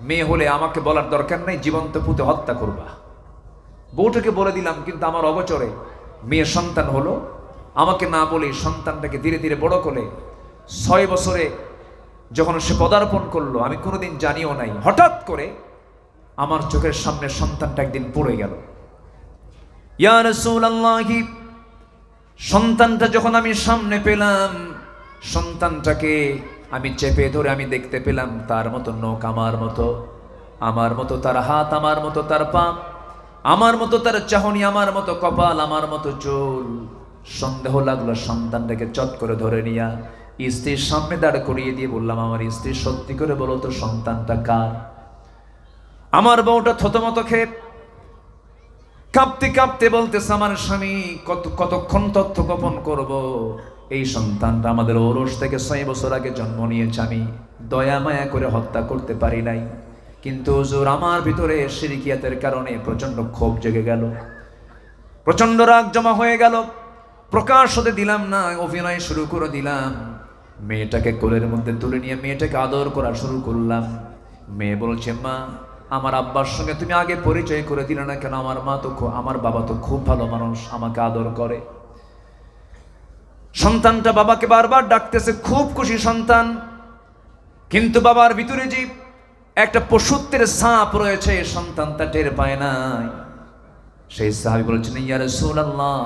মেয়ে হলে আমাকে বলার দরকার নেই, জীবন্ত পুঁতে হত্যা করবা। বউটাকে বলে দিলাম, কিন্তু আমার অগোচরে মেয়ে সন্তান হলো, আমাকে না বলে সন্তানটাকে ধীরে ধীরে বড় করে 6 বছরে যখন সে পদার্পণ করলো, আমি কোনোদিন জানিও নাই, হঠাৎ করে আমার চোখের সামনে সন্তানটা একদিন পড়ে গেল। ইয়া রাসূলুল্লাহ, সন্তানটা যখন আমি সামনে পেলাম, সন্তানটাকে আমি চেপে ধরে আমি দেখতে পেলাম তার মতো নখ আমার মতো তার হাত, আমার মতো তার পা, আমার মতো তার চাহনি, আমার মতো কপাল, আমার মতো চুল। সন্দেহ লাগলো, সন্তানটাকে চট করে ধরে নিয়া স্ত্রীর সামনে দাঁড় করিয়ে দিয়ে বললাম, আমার স্ত্রী সত্যি করে বলো তো সন্তানটা কার? আমার বউটা থতমত খেয়ে কাঁপতে কাঁপতে বলতেছে, আমার স্বামী কতক্ষণ তথ্য গোপন করব, এই সন্তানটা আমাদের ওরস থেকে 6 বছর আগে জন্ম নিয়েছে, আমি দয়া মায়া করে হত্যা করতে পারি নাই, কিন্তু হুজুর আমার ভিতরে শিরকিয়াতের কারণে প্রচন্ড ক্ষোভ জেগে গেল, প্রচন্ড রাগ জমা হয়ে গেল, প্রকাশ হতে দিলাম না, অভিনয় শুরু করে দিলাম। মেয়েটাকে কোলের মধ্যে তুলে নিয়ে মেয়েটাকে আদর করা শুরু করলাম। মেয়ে বলছে, মা আমার আব্বার সঙ্গে তুমি আগে পরিচয় করে দিলে না কেন? আমার বাবা তো খুব ভালো মানুষ, আমাকে আদর করে। সন্তানটা বাবাকে বারবার ডাকতেছে, খুব খুশি সন্তান, কিন্তু বাবার ভিতরে যে একটা পশুত্বের ছাপ রয়েছে সন্তানটা টের পায় নাই। সেই সাহাবী বলছেন, ইয়া রাসূলুল্লাহ,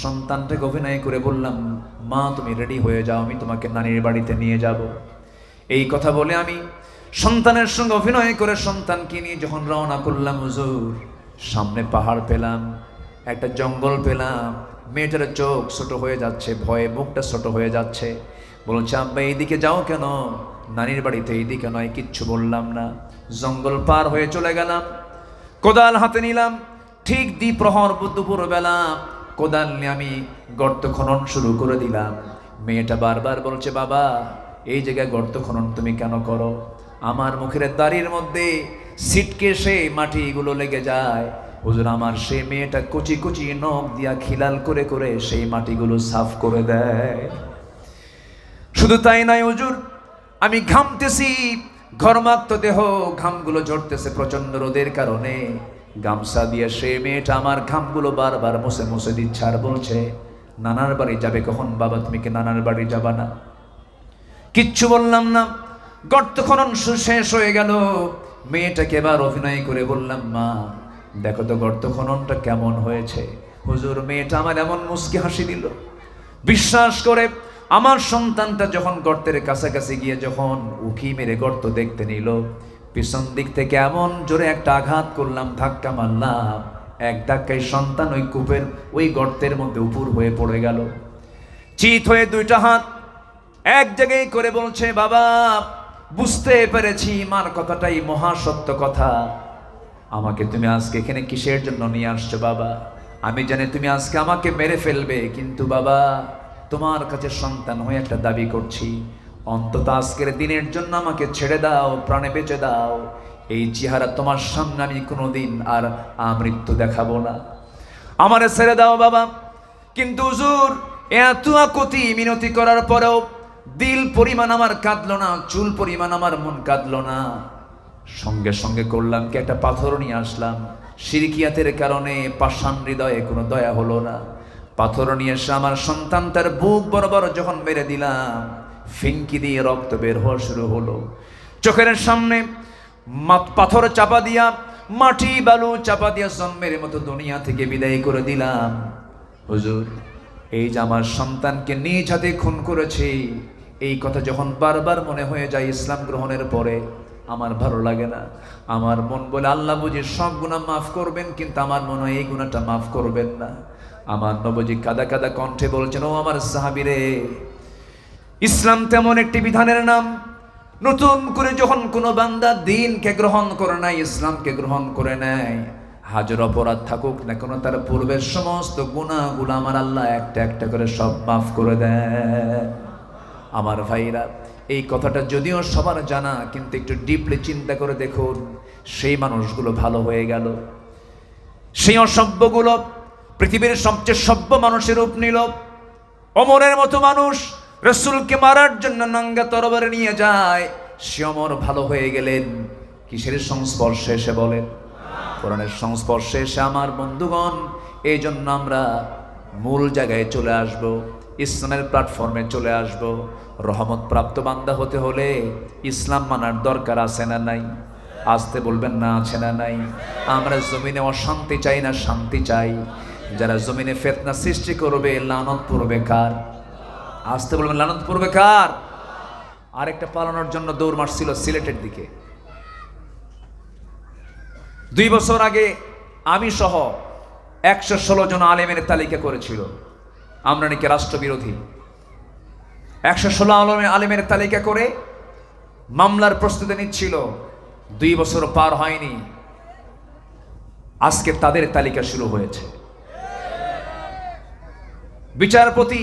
সন্তানটাকে অভিনয় করে বললাম, মা তুমি রেডি হয়ে যাও, আমি তোমাকে নানির বাড়িতে নিয়ে যাব। এই কথা বলে আমি সন্তানের সঙ্গে অভিনয় করে সন্তানকে নিয়ে যখন রওনা করলাম, হুজুর সামনে পাহাড় পেলাম, একটা জঙ্গল পেলাম, মেয়েটার চোখ ছোট হয়ে যাচ্ছে, ভয়ে মুখটা ছোট হয়ে যাচ্ছে। বলছে, আব্বা এইদিকে যাও কেন? নানির বাড়িতে এইদিকে নয়। কিচ্ছু বললাম না, জঙ্গল পার হয়ে চলে গেলাম। কোদাল হাতে নিলাম, ঠিক দ্বিপ্রহর দুপুর বেলা কোদাল নিয়ে আমি গর্ত খনন শুরু করে দিলাম। মেয়েটা বারবার বলছে, বাবা এই জায়গায় গর্ত খনন তুমি কেন করো? আমার মুখের দাড়ির মধ্যে ছিটকে সে মাটিগুলো লেগে যায়। হুজুর আমার সেই মেয়েটা কুচি কুচি নখ দিয়া খিলাল করে করে সেই মাটিগুলো সাফ করে দেয়। শুধু তাই নয় হুজুর, আমি ঘামতেছি, ঘর্মাক্ত দেহ, ঘামগুলো ঝরতেছে প্রচন্ড রোদের কারণে। গামছা দিয়ে সে মেয়েটা আমার ঘামগুলো বারবার মুছে মুছে দিচ্ছে আর বলছে, নানার বাড়ি যাবে কখন বাবা? তুমি কি নানার বাড়ি যাবা না? কিচ্ছু বললাম না। গর্ত খনন শেষ হয়ে গেল। মেয়েটাকে এবার অভিনয় করে বললাম, মা দেখো তো গর্ত খননটা কেমন হয়েছে। হুজুর মেয়েটা আমার এমন মুচকি হাসি দিল। বিশ্বাস করে আমার সন্তানটা যখন গর্তের কাছাকাছি গিয়ে যখন উকি মেরে গর্ত দেখতে নিল, পিছন দিক থেকে এমন জোরে একটা আঘাত করলাম, ধাক্কা মারলাম, এক ধাক্কায় সন্তান ওই কূপের ওই গর্তের মধ্যে উপর হয়ে পড়ে গেল। চিত হয়ে দুইটা হাত এক জায়গায় করে বলছে, বাবা বুঝতে পেরেছি, মার কথাটাই মহাসত্য কথা। আমাকে তুমি আজকে এখানে কিসের জন্য নিয়ে আসছো বাবা? আমি জানি তুমি আজকে আমাকে মেরে ফেলবে, কিন্তু বাবা তোমার কাছে সন্তান হয়ে একটা দাবি করছি, অন্তত আজকের দিনের জন্য আমাকে ছেড়ে দাও, প্রাণে বেঁচে দাও। এই চেহারা তোমার সামনে আমি কোনোদিন আর আমৃত্যু দেখাবো না, আমারে ছেড়ে দাও বাবা। কিন্তু হুজুর এত আকুতি মিনতি করার পরেও দিল পরিমাণ আমার কাঁদলো না, চুল পরিমাণ আমার মন কাঁদলো না। সঙ্গে সঙ্গে করলাম কি, একটা পাথর নিয়ে আসলাম। শিরকিয়াতের কারণে পাষাণ হৃদয়ে কোনো দয়া হলো না। পাথর নিয়ে এসে আমার সন্তানটার বুক বরাবর যখন মেরে দিলাম, ফিঙ্কি দিয়ে রক্ত বের হওয়া শুরু হলো। চোখের সামনে পাথর চাপা দিয়া, মাটি বালু চাপা দিয়া জন্মের মতো দুনিয়া থেকে বিদায় করে দিলাম। হুজুর এই যে আমার সন্তানকে নিজ হাতে খুন করেছি, এই কথা যখন বারবার মনে হয়ে যায় ইসলাম গ্রহণের পরে, আমার ভালো লাগে না। আমার মন বলে, আল্লাহ বুঝি সব গুনাহ মাফ করবেন, কিন্তু আমার মনে হয় এই গুনাহটা মাফ করবেন না। আমার নবজি কাদা কাদা কণ্ঠে বলছেন, ও আমার সাহাবীরে, ইসলাম তেমন একটি বিধানের নাম, নতুন করে যখন কোনো বান্দা দ্বীনকে গ্রহণ করে নেয়, ইসলামকে গ্রহণ করে নেয়, হাজার অপরাধ থাকুক না কেন, তার পূর্বের সমস্ত গুনাহগুলো আমার আল্লাহ একটা একটা করে সব মাফ করে দেয়। আমার ভাইরা, এই কথাটা যদিও সবার জানা, কিন্তু একটু ডিপলি চিন্তা করে দেখুন, সেই মানুষগুলো ভালো হয়ে গেল, সেই অসভ্যগুলো পৃথিবীর সবচেয়ে সভ্য মানুষের রূপ নিল। ওমরের মতো মানুষ রাসূলকে মারার জন্য নাঙ্গা তরবারি নিয়ে যায়, সে ওমর ভালো হয়ে গেলেন কিসের সংস্পর্শে এসে? বলেন, কোরআনের সংস্পর্শে এসে। আমার বন্ধুগণ, এই জন্য আমরা মূল জায়গায় চলে আসব, ইসলামের প্ল্যাটফর্মে চলে আসব। রহমত প্রাপ্ত বান্দা হতে হলে ইসলাম মানার দরকার আছে না নাই? আসতে বলবেন না, আছে না নাই? আমরা জমিনে অশান্তি চাই না, শান্তি চাই। যারা জমিনে ফিতনা সৃষ্টি করবে, লানত পড়বে কার? আসতে বলবেন, লানত পড়বে কার? আরেকটা পালানোর জন্য দৌড় মারছিল সিলেটের দিকে। 2 বছর আগে আমি সহ 116 জন আলেমের তালিকা করেছিল, আমরা নাকি রাষ্ট্রবিরোধী। 116 আলেমের তালিকা করে মামলার প্রস্তুতি নিচ্ছিল। 2 বছর পার হয়নি, আজকে তাদের তালিকা শুরু হয়েছে। বিচারপতি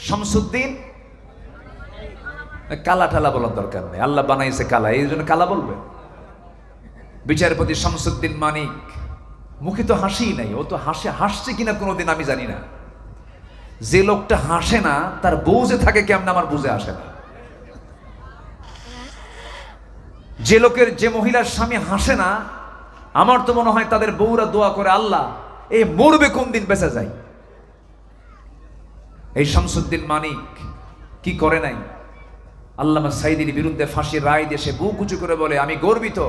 শামসুদ্দিন, কালা ঠালা বলার দরকার নেই, আল্লাহ বানাইছে কালা, এই জন্য কালা বলবে। বিচারপতি শামসুদ্দিন মানিক, মুখে তো হাসি নাই, ও তো হাসছে কিনা কোনোদিন আমি জানি না। যে লোকটা হাসে না, তার বউ যে থাকে কেমন আমার বুঝে আসে না। যে মহিলার স্বামী হাসে না, আমার তো মনে হয় তাদের বউরা দোয়া করে, আল্লাহ এই মরবে কোন দিন বেঁচে যায়। এই শামসুদ্দিন মানিক কি করে নাই? আল্লামা সাঈদীর বিরুদ্ধে ফাঁসির রায় দিয়ে সে বুক উঁচু করে বলে, আমি গর্বিত,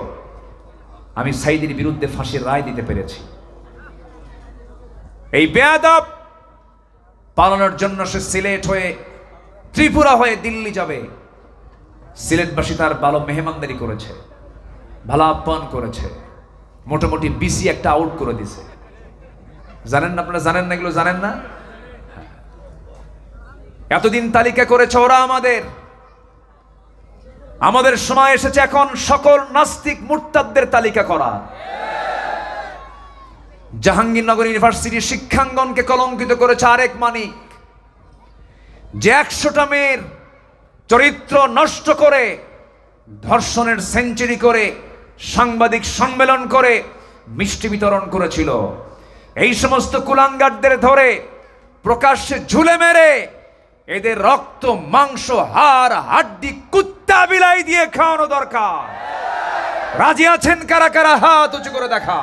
আমি সাঈদীর বিরুদ্ধে ফাঁসির রায় দিতে পেরেছি। এই বেয়াদব পালানোর জন্য সে সিলেট হয়ে ত্রিপুরা হয়ে দিল্লি যাবে। সিলেটবাসী তার ভালো মেহমানদারি করেছে, ভালো আপ্যায়ন করেছে, মোটামুটি বিসি একটা আউট করে দিছে। জানেন না আপনারা? জানেন না এগুলো? জানেন না? এতদিন তালিকা করেছে ওরা আমাদের সময় এসেছে এখন সকল নাস্তিক মুরতাদদের তালিকা করা। জাহাঙ্গীরনগর ইউনিভার্সিটির শিক্ষাঙ্গনকে কলঙ্কিত করেছে আরেক মানিক, যে 100টা মেয়ের চরিত্র নষ্ট করে, ধর্ষণের সেঞ্চুরি করে, সাংবাদিক সম্মেলন করে মিষ্টি বিতরণ করেছিল। এই সমস্ত কুলাঙ্গারদের ধরে প্রকাশ্যে ঝুলে মেরে এদের রক্ত, মাংস, হাড়, হাড্ডি কুত্তা বিলাই দিয়ে খাওয়ানো দরকার। রাজি আছেন কারা কারা? হাত উঁচু করে দেখা।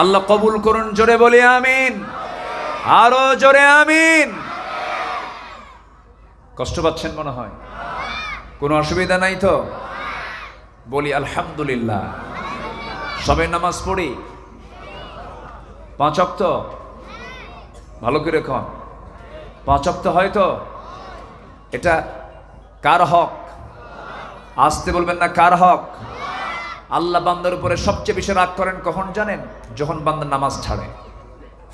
আল্লাহ কবুল করুন, জোরে বলি আমিন, আরো জোরে আমিন। কষ্ট পাচ্ছেন মনে হয়? কোনো অসুবিধা নাই তো? বলি আলহামদুলিল্লাহ। সবে নামাজ পড়ি 5 ওয়াক্ত? ভালো করে কন, 5 ওয়াক্ত হয় তো? এটা কার হক? আসতে বলবেন না, কার হক? আল্লাহ বান্দার উপরে সবচেয়ে বেশি রাগ করেন কখন জানেন? যখন বান্দা নামাজ ছাড়ে।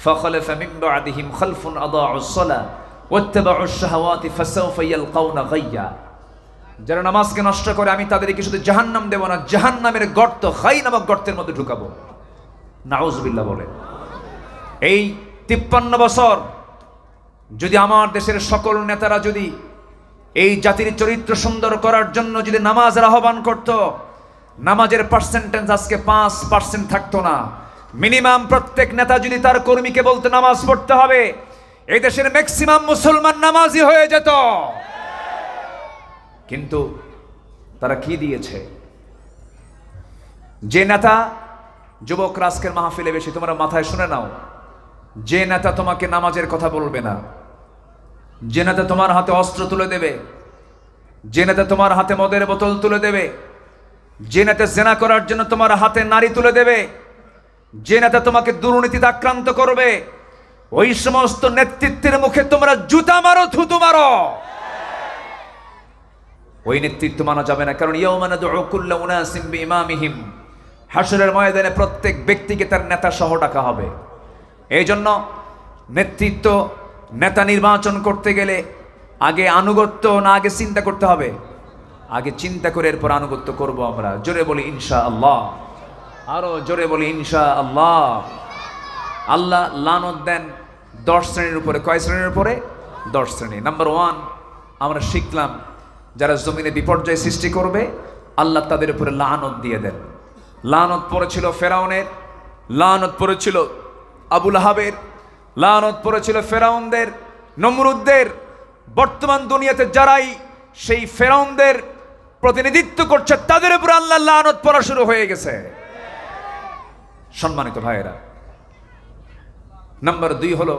ফাখালাফা মিন বা'দিহিম খালফুন আদাউস সালাহ ওয়াত্তাবাউশ শাহাওয়াতি ফাসাউফা ইয়ালকাউনা গায়্যা। যারা নামাজকে নষ্ট করে আমি তাদেরকে শুধু জাহান্নাম দেব না, জাহান্নামের গর্ত, খাই নামক গর্তের মধ্যে ঢুকাবো। নাউজুবিল্লাহ বলেন। এই 53 বছর যদি আমার দেশের সকল নেতারা যদি এই জাতির চরিত্র সুন্দর করার জন্য যদি নামাজের আহ্বান করত, নামাজের পার্সেন্টেজ আজকে 5% থাকতো না। মিনিমাম প্রত্যেক নেতা যদি তার কর্মীকে বলতে নামাজ পড়তে হবে, এই দেশের ম্যাক্সিমাম মুসলমান নামাজি হয়ে যেত। কিন্তু তারা কি দিয়েছে? যে নেতা, যুবক আজকের মাহফিলে বেশি তোমরা মাথায় শুনে নাও, যে নেতা তোমাকে নামাজের কথা বলবে না, যে নেতা তোমার হাতে অস্ত্র তুলে দেবে, যে নেতা তোমার হাতে মদের বোতল তুলে দেবে, যে নেতা জেনা করার জন্য তোমার হাতে নারী তুলে দেবে, যে নেতা তোমাকে দুর্নীতিতে আক্রান্ত করবে, ওই সমস্ত নেতৃত্বের মুখে তোমরা জুতা মারো, থুতু মারো। ওই নেতৃত্ব মানা যাবে না, কারণ ইয়াউমা নাদউ কুল্লা উনাসিম বিইমামিহিম, হাসরের ময়দানে প্রত্যেক ব্যক্তিকে তার নেতা সহ ডাকা হবে। এই জন্য নেতৃত্ব, নেতা নির্বাচন করতে গেলে আগে আনুগত্য না আগে চিন্তা করতে হবে? আগে চিন্তা করে এরপর আনুগত্য করব আমরা। জোরে বলি ইনশাআল্লাহ, আরো জোরে বলি ইনশাআল্লাহ। আল্লাহ লানত দেন 10 শ্রেণীর উপরে। কয় শ্রেণীর উপরে? 10 শ্রেণী। নাম্বার 1 আমরা শিখলাম, যারা জমিনে বিপর্যয় সৃষ্টি করবে আল্লাহ তাদের উপরে লানত দিয়ে দেন। লানত পড়েছিল ফেরাউনের, লানত পড়েছিল আবু লাহাবের, লানত পড়েছিল ফেরাউনদের, নমরুদদের। বর্তমান দুনিয়াতে যারাই সেই ফেরাউনদের প্রতিনিধিত্ব করছে তাদের উপর আল্লাহ লানত পড়া শুরু হয়ে গেছে। সম্মানিত ভাইয়েরা, নাম্বার 2 হলো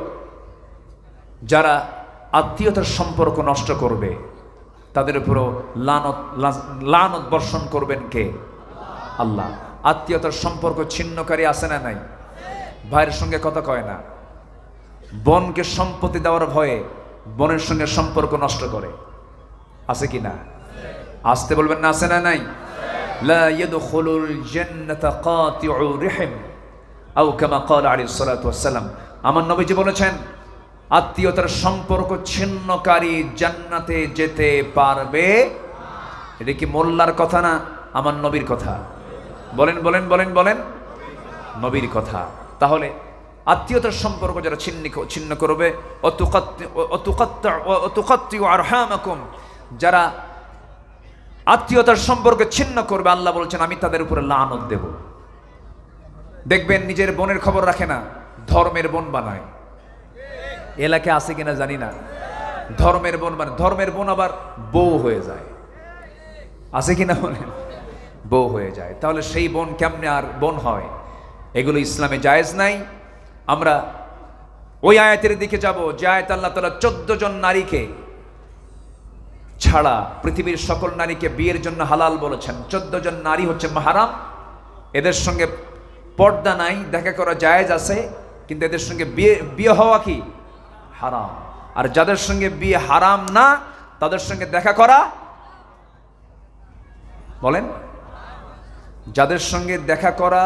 যারা আত্মীয়তার সম্পর্ক নষ্ট করবে তাদের উপরও লানত বর্ষণ করবেন কে? আল্লাহ। আত্মীয়তার সম্পর্ক ছিন্নকারী আছে না নাই? ভাইয়ের সঙ্গে কথা কয় না, বোনকে সম্পত্তি দেওয়ার ভয়ে বোনের সঙ্গে সম্পর্ক নষ্ট করে, আছে কি না? আসতে বলবেন না, আছে না নাই? লা ইয়াদখুলুল জান্নাতা কাতিউ রিহিম আও কামা ক্বালা আলাইহিস সালাতু ওয়াস সালাম। আমার নবীজি বলেছেন, আত্মীয়তার সম্পর্ক ছিন্নকারী জান্নাতে যেতে পারবে। এটা কি মোল্লার কথা না, আমার নবীর কথা? বলেন বলেন বলেন বলেন, নবীর কথা। তাহলে আত্মীয়তার সম্পর্ক যারা ছিন্ন করবে, অতুকাত্তিউ আরহামাকুম, যারা আত্মীয়তার সম্পর্ক ছিন্ন করবে আল্লাহ বলছেন আমি তাদের উপরে লানত দেব। দেখবেন নিজের বোনের খবর রাখে না, ধর্মের বোন বানায়। এলাকায় আছে কিনা জানি না, ধর্মের বোন মানে ধর্মের বোন আবার বউ হয়ে যায়, আছে কিনা বলেন, বউ হয়ে যায়। তাহলে সেই বোন কেমনে আর বোন হয়? এগুলো ইসলামে জায়েজ নাই। আমরা ওই আয়াতের দিকে যাব যে আয়াত আল্লাহ তাআলা 14 জন নারীকে ছাড়া পৃথিবীর সকল নারীকে বিয়ের জন্য হালাল বলেছেন। 14 জন নারী হচ্ছে মাহরাম, এদের সঙ্গে পর্দা নাই, দেখা করা জায়েজ আছে, কিন্তু এদের সঙ্গে বিয়ে হওয়া কি হারাম। আর যাদের সঙ্গে বিয়ে হারাম না তাদের সঙ্গে দেখা করা, বলেন, যাদের সঙ্গে দেখা করা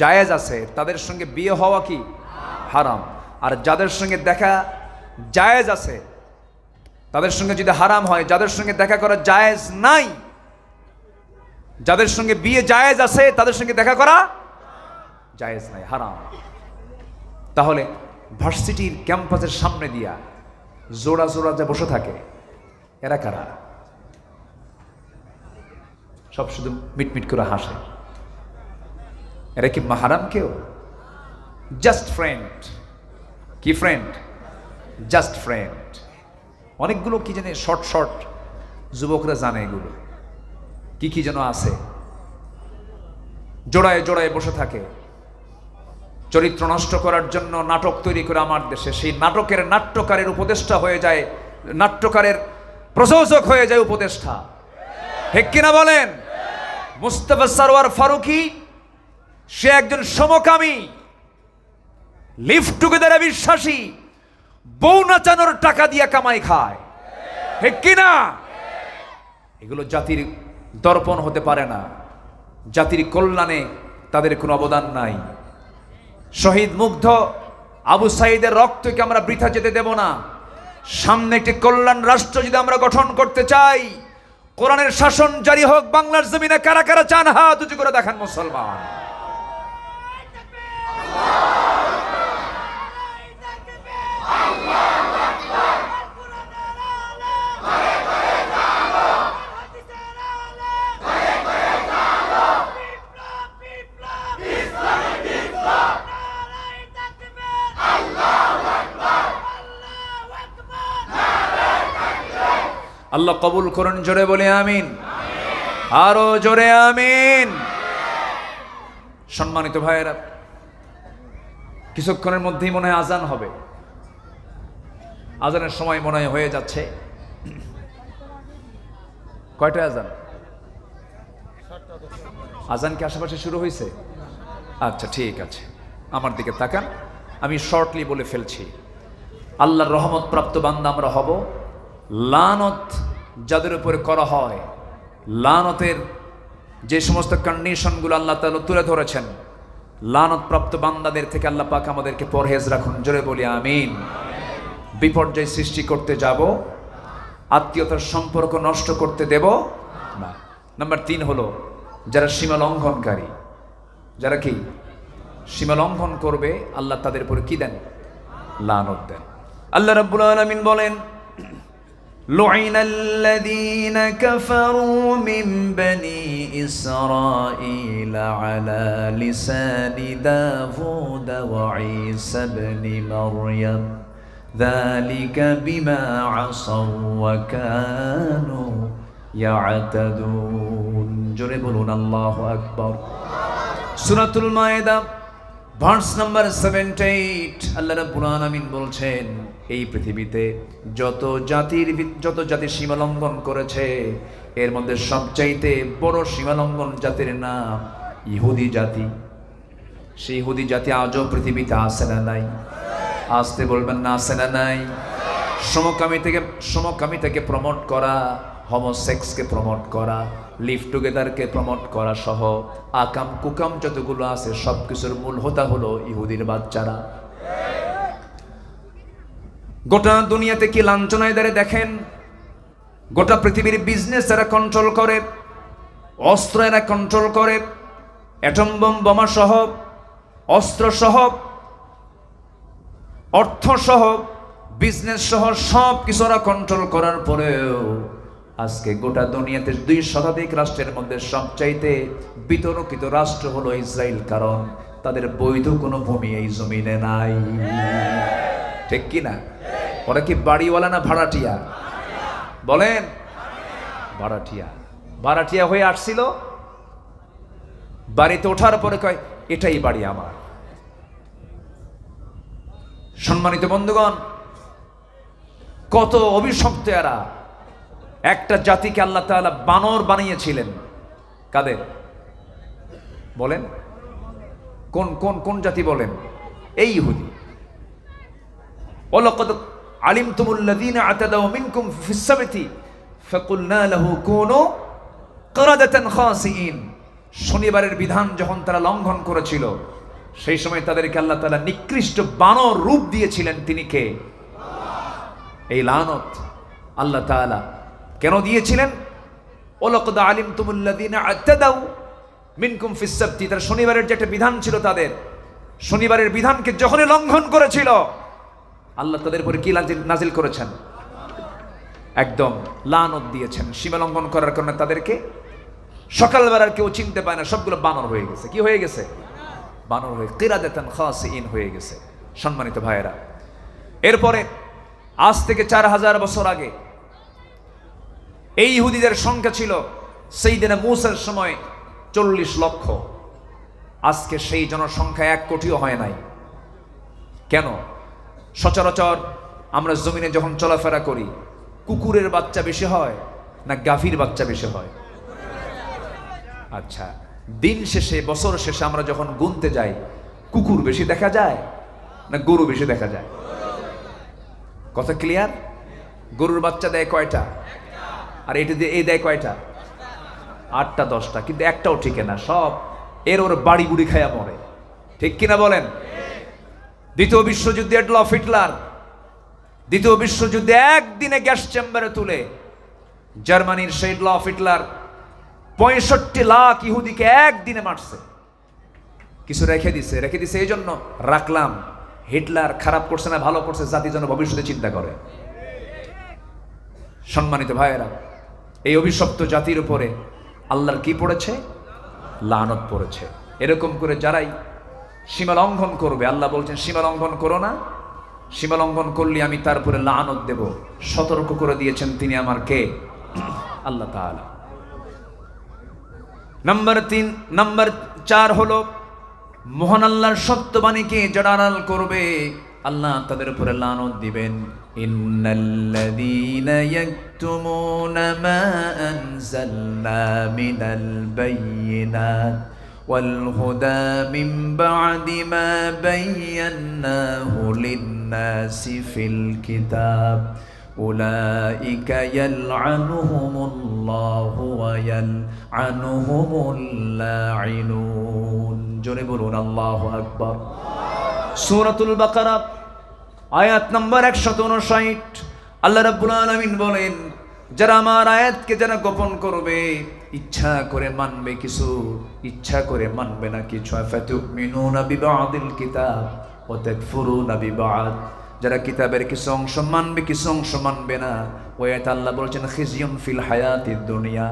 জায়েজ আছে তাদের সঙ্গে বিয়ে হওয়া কি হারাম। আর যাদের সঙ্গে দেখা জায়েজ আছে তাদের সঙ্গে যদি হারাম হয়, যাদের সঙ্গে দেখা করা জায়েজ নাই, যাদের সঙ্গে বিয়ে জায়েজ আছে তাদের সঙ্গে দেখা করা জায়েজ নাই, হারাম। তাহলে ভার্সিটির ক্যাম্পাসের সামনে দিয়া জোড়া জোড়া যা বসে থাকে এরা কারা? সব শুধু মিটমিট করে হাসে, এরা কি মাহরাম কেউ? Just friend. কি ফ্রেন্ড? Just friend. অনেকগুলো কি জানে শর্ট শর্ট যুবকরা জানে এগুলো কি কি যেন আছে, জোড়ায় জোড়ায় বসে থাকে চরিত্র নষ্ট করার জন্য নাটক তৈরি করে আমার দেশে। সেই নাটকের নাট্যকারের উপদেষ্টা হয়ে যায়, নাট্যকারের প্রযোজক হয়ে যায় উপদেষ্টা, ঠিক কিনা বলেন? মুস্তাফা সরওয়ার ফারুকী সে একজন সমকামী, লিভ টুগেদারে বিশ্বাসী, বউ নাচানোর টাকা দিয়ে কামাই খায়, ঠিক কিনা? এগুলো জাতির দর্পণ হতে পারে না, জাতির কল্যাণে তাদের কোনো অবদান নাই। শহীদ মুগ্ধ আবু সাইদের রক্তকে আমরা বৃথা যেতে দেব না। সামনে একটি কল্যাণ রাষ্ট্র যদি আমরা গঠন করতে চাই, কোরআনের শাসন জারি হোক বাংলার জমিনে। কারা কারা চান হাত উঁচু করে দেখান মুসলমান। আল্লাহ কবুল করুন, জোরে বলে আমিন, আরো জোরে আমিন। সম্মানিত ভাইয়েরা, কিছুক্ষণের মধ্যেই মনে হয় আজান হবে, আজানের সময় মনে হয় হয়ে যাচ্ছে। কয়টায় আজান? আজান কি আশেপাশে শুরু হয়েছে? আচ্ছা ঠিক আছে, আমার দিকে তাকান, আমি শর্টলি বলে ফেলছি। আল্লাহর রহমত প্রাপ্ত বান্দা আমরা হব। লানত যাদের উপরে করা হয়, লানতের যে সমস্ত কন্ডিশনগুলো আল্লাহ তাআলা তুলে ধরেছেন, লানত প্রাপ্ত বান্দাদের থেকে আল্লাহ পাক আমাদেরকে পরহেজ রাখুন, জোরে বলি আমিন। বিপর্যয় সৃষ্টি করতে যাব, আত্মীয়তার সম্পর্ক নষ্ট করতে দেব না। নাম্বার 3 হলো যারা সীমা লঙ্ঘনকারী, যারা কি সীমা লঙ্ঘন করবে আল্লাহ তাদের উপরে কি দেন? লানত দেন। আল্লাহ রাব্বুল আলামিন বলেন, لعن الذين كفروا من بني إسرائيل على لسان داود وعيسى بن مريم ذلك بما عصوا وكانوا يعتدون। জোরে বলুন আল্লাহু আকবার। সূরাতুল মায়েদা ভার্স নাম্বার 78 আল্লাহ রাব্বুল আলামিন বলছেন, এই পৃথিবীতে যত জাতি সীমালঙ্ঘন করেছে এর মধ্যে সবচাইতে বড় সীমালঙ্ঘন জাতির নাম ইহুদি জাতি। সেই ইহুদি জাতি আজও পৃথিবীতে আছে না নাই? আসতে বলবেন না, আছে না নাই? সমকামী থেকে প্রমোট করা, হোমোসেক্সকে প্রমোট করা, লিভ টুগেদারকে প্রমোট করা সহ আকাম কুকাম যতগুলো আছে সবকিছুর মূল হোতা হলো ইহুদির বাচ্চারা। গোটা দুনিয়াতে কি লাঞ্ছনায় দ্বারে দেখেন, গোটা পৃথিবীর বিজনেস এরা কন্ট্রোল করে, অস্ত্র এরা কন্ট্রোল করে, অ্যাটম বোমা সহ, অস্ত্র সহ, অর্থ সহ, বিজনেস সহ সব কিছু ওরা কন্ট্রোল করার পরেও আজকে গোটা দুনিয়াতে 2 শতাধিক রাষ্ট্রের মধ্যে সবচাইতে বিতর্কিত রাষ্ট্র হলো ইসরায়েল, কারণ তাদের বৈধ কোনো ভূমি এই জমিনে নাই। ঠিক কি না? ওরা কি বাড়িওয়ালা না ভাড়াটিয়া? বলেন, ভাড়াটিয়া। ভাড়াটিয়া হয়ে আসছিল, বাড়িতে ওঠার পরে কয় এটাই বাড়ি আমার। সম্মানিত বন্ধুগণ, কত অভিশপ্ত এরা। একটা জাতিকে আল্লাহ তাআলা বানর বানিয়েছিলেন। কাদের বলেন? কোন কোন কোন জাতি বলেন? এই ইহুদি। ওয়ালাকাদ আলিমতুমুল্লাযীনা আতাদাউ মিনকুম ফিস সাবতি ফাকুলনা লাহু কুনু কিরাদাতান খাসিইন। শনিবারের বিধান যখন তারা লঙ্ঘন করেছিল, সেই সময় তাদেরকে আল্লাহ তাআলা নিকৃষ্ট বানর রূপ দিয়েছিলেন। তিনি কে? এই লানত আল্লাহ তাআলা কেন দিয়েছিলেন? ওয়ালাকাদ আলিমতুমুল্লাযীনা আতাদাউ মিনকুম ফিস সাবতি, তার শনিবারের যে একটা বিধান ছিল, তাদের শনিবারের বিধানকে যখনই লঙ্ঘন করেছিল, আল্লাহ তাদের উপরে কি নাজিল করেছেন? একদম লানত দিয়েছেন। সীমা লঙ্ঘন করার কারণে তাদেরকে সকালবেলার কেউ চিনতে পায় না, সবগুলো বানর হয়ে গেছে। কি হয়ে গেছে? বানর হয়ে কিরাদাতান খাসিইন হয়ে গেছে। সম্মানিত ভাইয়েরা, এরপরে আজ থেকে 4000 বছর আগে এই ইহুদিদের সংখ্যা ছিল সাইয়েদনা মূসার সময় 40 লক্ষ। আজকে সেই জনসংখ্যা 1 কোটিও হয় নাই। কেন? সচরাচর আমরা জমিনে যখন চলাফেরা করি, কুকুরের বাচ্চা বেশি হয় না গাভীর বাচ্চা বেশি হয়? আচ্ছা, দিন শেষে বছর শেষে আমরা যখন গুনতে যাই, কুকুর বেশি দেখা যায় না গরু বেশি দেখা যায়? কথা ক্লিয়ার? গরুর বাচ্চা দেয় কয়টা? আর এটা দিয়ে এই দেয় কয়টা? 8টা 10টা, কিন্তু একটাও ঠিক না, সব এর ওর বাড়ি বুড়ি খায়া মরে। ঠিক কিনা বলেন? দ্বিতীয় বিশ্বযুদ্ধে অ্যাডলফ হিটলার দ্বিতীয় বিশ্বযুদ্ধে একদিনে গ্যাস চেম্বারে তুলে জার্মানির সেই অ্যাডলফ হিটলার 65 লাখ ইহুদিকে একদিনে মারছে। কিছু রেখে দিছে এই জন্য রাখলাম, হিটলার খারাপ করছে না ভালো করছে, জাতি যেন ভবিষ্যতে চিন্তা করে। সম্মানিত ভাইয়েরা, এই অভিশপ্ত জাতির উপরে আল্লাহর কি পড়েছে? লানত পড়েছে। এরকম করে যারাই সীমা লঙ্ঘন করবে, আল্লাহ বলছেন সীমা লঙ্ঘন করো না, সীমা লঙ্ঘন করলে আমি তার উপরে লানত দেব। সতর্ক করে দিয়েছেন তিনি আমার কে? আল্লাহ তাআলা। নাম্বার 4 হলো মহান আল্লাহর সত্যবাণীকে যারা আড়াল করবে, আল্লাহ তাদের উপরে লানত দিবেন। ইন্নাল্লাযীনা ইয়াকতুমুনা মা আনজালনা মিনাল বায়্যিনাত ওয়াল হুদা মিন বা'দি মা বায়্যানাহু লিন-নাসি ফিল কিতাব উলাইকা ইয়ালআনুহুমুল্লাহু ওয়া ইয়ালআনুহুমুল লাঈনুন। জোরে বলুন আল্লাহু আকবার। সূরাতুল বাকারা আয়াত নম্বর 159। আল্লাহ রাব্বুল আলামিন বলেন, যারা আমার আয়াতকে যারা গোপন করবে, ইচ্ছা করে মানবে কিছু, ইচ্ছা করে মানবে না কিছু। আফাতুমিনুনা বিবাদিল কিতাব ওয়া তাকফুরুনা বিবাদ, যারা কিতাবের কিছু অংশ মানবে কিছু অংশ মানবে না। ওই আয়াত আল্লাহ বলছেন খিজিয়ুম ফিল হায়াতিদ দুনিয়া,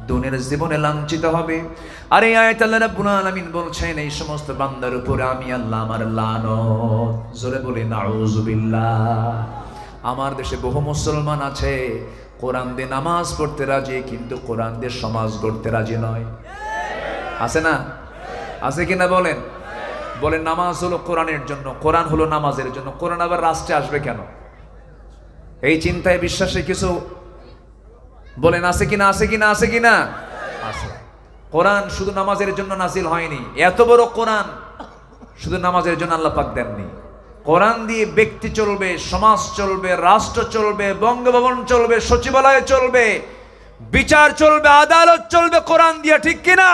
দুনিয়ার জীবনে লাঞ্ছিত হবে। আর এই আয়াত আল্লাহ রাব্বুল আলামিন বলছেন এই সমস্ত বান্দার উপরে আমি আল্লাহ আমার লানত। জোরে বলি নাউযুবিল্লাহ। আমার দেশে বহু মুসলমান আছে কোরআন দিয়ে নামাজ পড়তে রাজি, কিন্তু কোরআন দিয়ে সমাজ গড়তে রাজি নয়। আছে না? আছে কিনা বলেন? বলেন নামাজ হলো কোরআনের জন্য, কোরআন হলো নামাজের জন্য, কোরআন আবার রাষ্ট্রে আসবে কেন? এই চিন্তায় বিশ্বাসে কিছু বলেন আছে কিনা? আছে কিনা? আছে কিনা? আছে। কোরআন শুধু নামাজের জন্য নাজিল হয়নি। এত বড় কোরআন শুধু নামাজের জন্য আল্লাহ পাক দেননি। কোরআন দিয়ে ব্যক্তি চলবে, সমাজ চলবে, রাষ্ট্র চলবে, বঙ্গভবন চলবে, সচিবালয় চলবে, বিচার চলবে, আদালত চলবে কোরআন দিয়ে। ঠিক কিনা?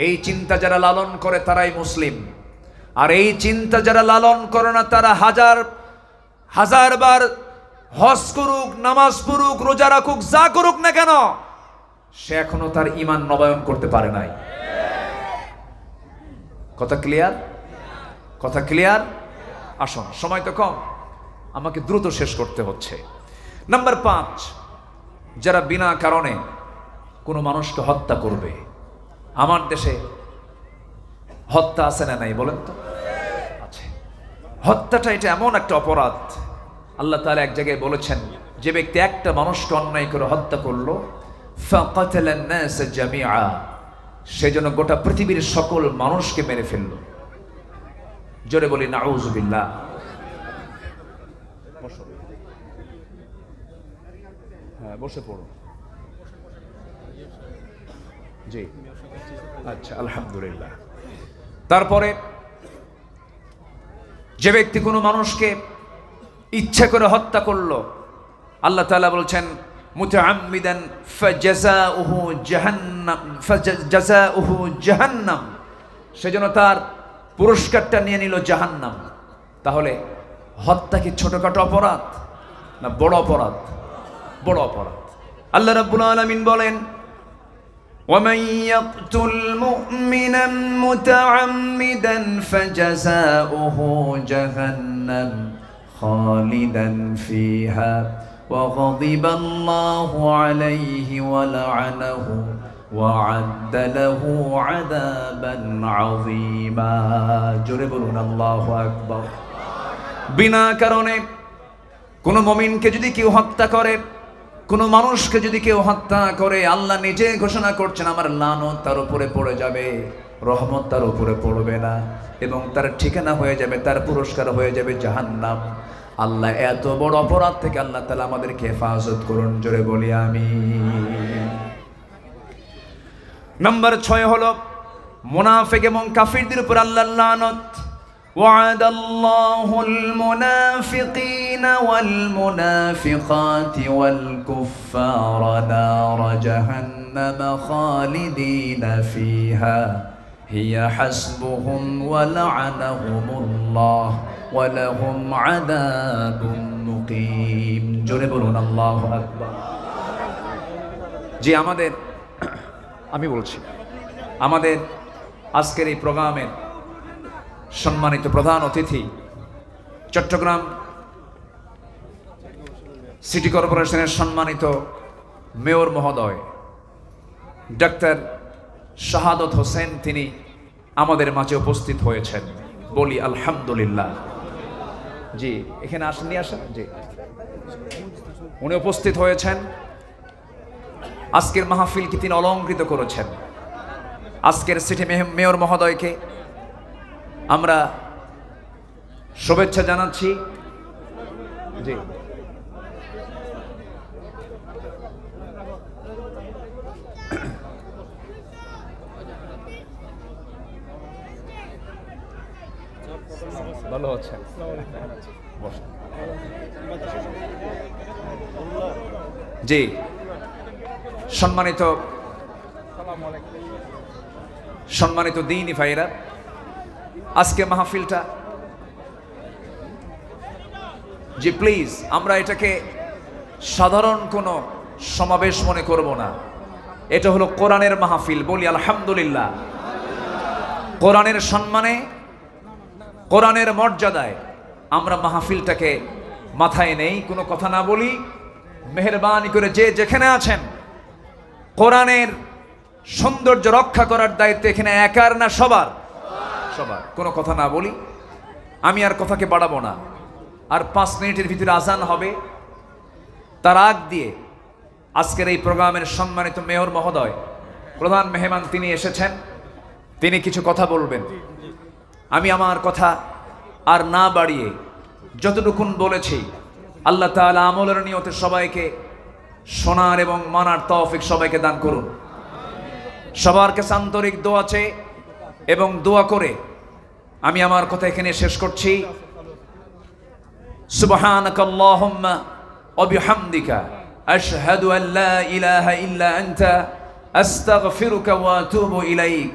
এই চিন্তা যারা লালন করে তারাই মুসলিম। আর এই চিন্তা যারা লালন করে না, তারা হাজার বার হজ করুক, নামাজ পড়ুক, রোজা রাখুক, যা করুক না কেন, সে এখনো তার ঈমান নবায়ন করতে পারে নাই। কথা ক্লিয়ার? কথা ক্লিয়ার? আসুন, সময় তো কম, আমাকে দ্রুত শেষ করতে হচ্ছে। নাম্বার 5, যারা বিনা কারণে কোনো মানুষকে হত্যা করবে। আমার দেশে হত্যা আছে না নাই বলেন তো? আছে। হত্যাটা এটা এমন একটা অপরাধ, আল্লাহ তাআলা এক জায়গায় বলেছেন, যে ব্যক্তি একটা মানুষকে অন্যায় করে হত্যা করলো, ফাকাতালা আন-নাস জামিআ, সেজন্য গোটা পৃথিবীর সকল মানুষকে মেরে ফেললো। জোরে বলি নাউযুবিল্লাহ। হ্যাঁ, বসে পড়ো। জি, আচ্ছা, আলহামদুলিল্লাহ। তারপরে যে ব্যক্তি কোনো মানুষকে ইচ্ছা করে হত্যা করলো, আল্লাহ তাআলা বলছেন মুতাআম্মিদান ফাজাযাউহু জাহান্নাম, সেজন্য তার পুরস্কারটা নিয়ে নিল জাহান্নাম। তাহলে হত্যা কি ছোটখাটো অপরাধ না বড় অপরাধ? বড় অপরাধ। আল্লাহ রাব্বুল আলামিন বলেন, ومن يقتل مؤمنا متعمدا فجزاؤه جهنم خالدا فيها وغضب الله عليه ولعنه وعد له عذابا عظيما। জোরে বলুন আল্লাহু আকবার। বিনা কারণে কোন মুমিনকে যদি কেউ হত্যা করে, কোন মানুষকে যদি কেউ হত্যা করে, আল্লাহ নিজে ঘোষণা করছেন আমার লানত তার উপরে পড়ে যাবে, রহমত তার উপরে পড়বে না, এবং তার ঠিকানা হয়ে যাবে, তার পুরস্কার হয়ে যাবে জাহান্নাম। আল্লাহ এত বড় অপরাধ থেকে আল্লাহ তাআলা আমাদেরকে হেফাজত করুন। জোরে বলি আমিন। নাম্বার 6 হলো মুনাফিক এবং কাফিরদের উপর আল্লাহর লানত। وعد الله المنافقين والمنافقات والكفار نار جهنم خالدين فيها هي حسبهم ولعنهم الله ولهم عذاب مقيم। জোরে বলুন আল্লাহু আকবার। জি, আমি বলছি, আমাদের আজকের এই প্রোগ্রামের সম্মানিত প্রধান অতিথি চট্টগ্রাম সিটি কর্পোরেশনের সম্মানিত মেয়র মহোদয় ডাক্তার শাহাদত হোসেন, তিনি আমাদের মাঝে উপস্থিত হয়েছেন। বলি আলহামদুলিল্লাহ। জি, এখানে আসেননি? আসেন। জি, উনি উপস্থিত হয়েছেন। আজকের মাহফিলকে তিনি অলংকৃত করেছেন। আজকের সিটি মেয়র মহোদয়কে আমরা শুভেচ্ছা জানাচ্ছি। জি, ভালো আছেন? জি, সম্মানিত দ্বীনি ভাইরা, আজকে মাহফিলটা, জি প্লিজ, আমরা এটাকে সাধারণ কোনো সমাবেশ মনে করব না। এটা হলো কোরআনের মাহফিল। বলি আলহামদুলিল্লাহ। কোরআনের সম্মানে, কোরআনের মর্যাদায় আমরা মাহফিলটাকে মাথায় নেই, কোনো কথা না বলি। মেহেরবানি করে যে যেখানে আছেন, কোরআনের সৌন্দর্য রক্ষা করার দায়িত্ব এখানে একার না সবার, কোনো কথা না বলি। আমি আর কথাকে বাড়াবো না। আর 5 মিনিটের ভিতরে আজান হবে। তার আগ দিয়ে আজকের এই প্রোগ্রামের সম্মানিত মেয়র মহোদয়, প্রধান মেহমান, তিনি এসেছেন, তিনি কিছু কথা বলবেন। আমি আমার কথা আর না বাড়িয়ে যতটুকুন বলেছি, আল্লাহ তাআলা আমলের নিয়তে সবাইকে শোনার এবং মানার তৌফিক সবাইকে দান করুন। সবার কাছে আন্তরিক দোয়া চেয়ে এবং দোয়া করে আমি আমার কথা এখানে শেষ করছি। সুবহানাকাল্লাহুম্মা ওয়া বিহামদিকা আশহাদু আল্লা ইলাহা ইল্লা আনতা আস্তাগফিরুকা ওয়া আতুবু ইলাইক।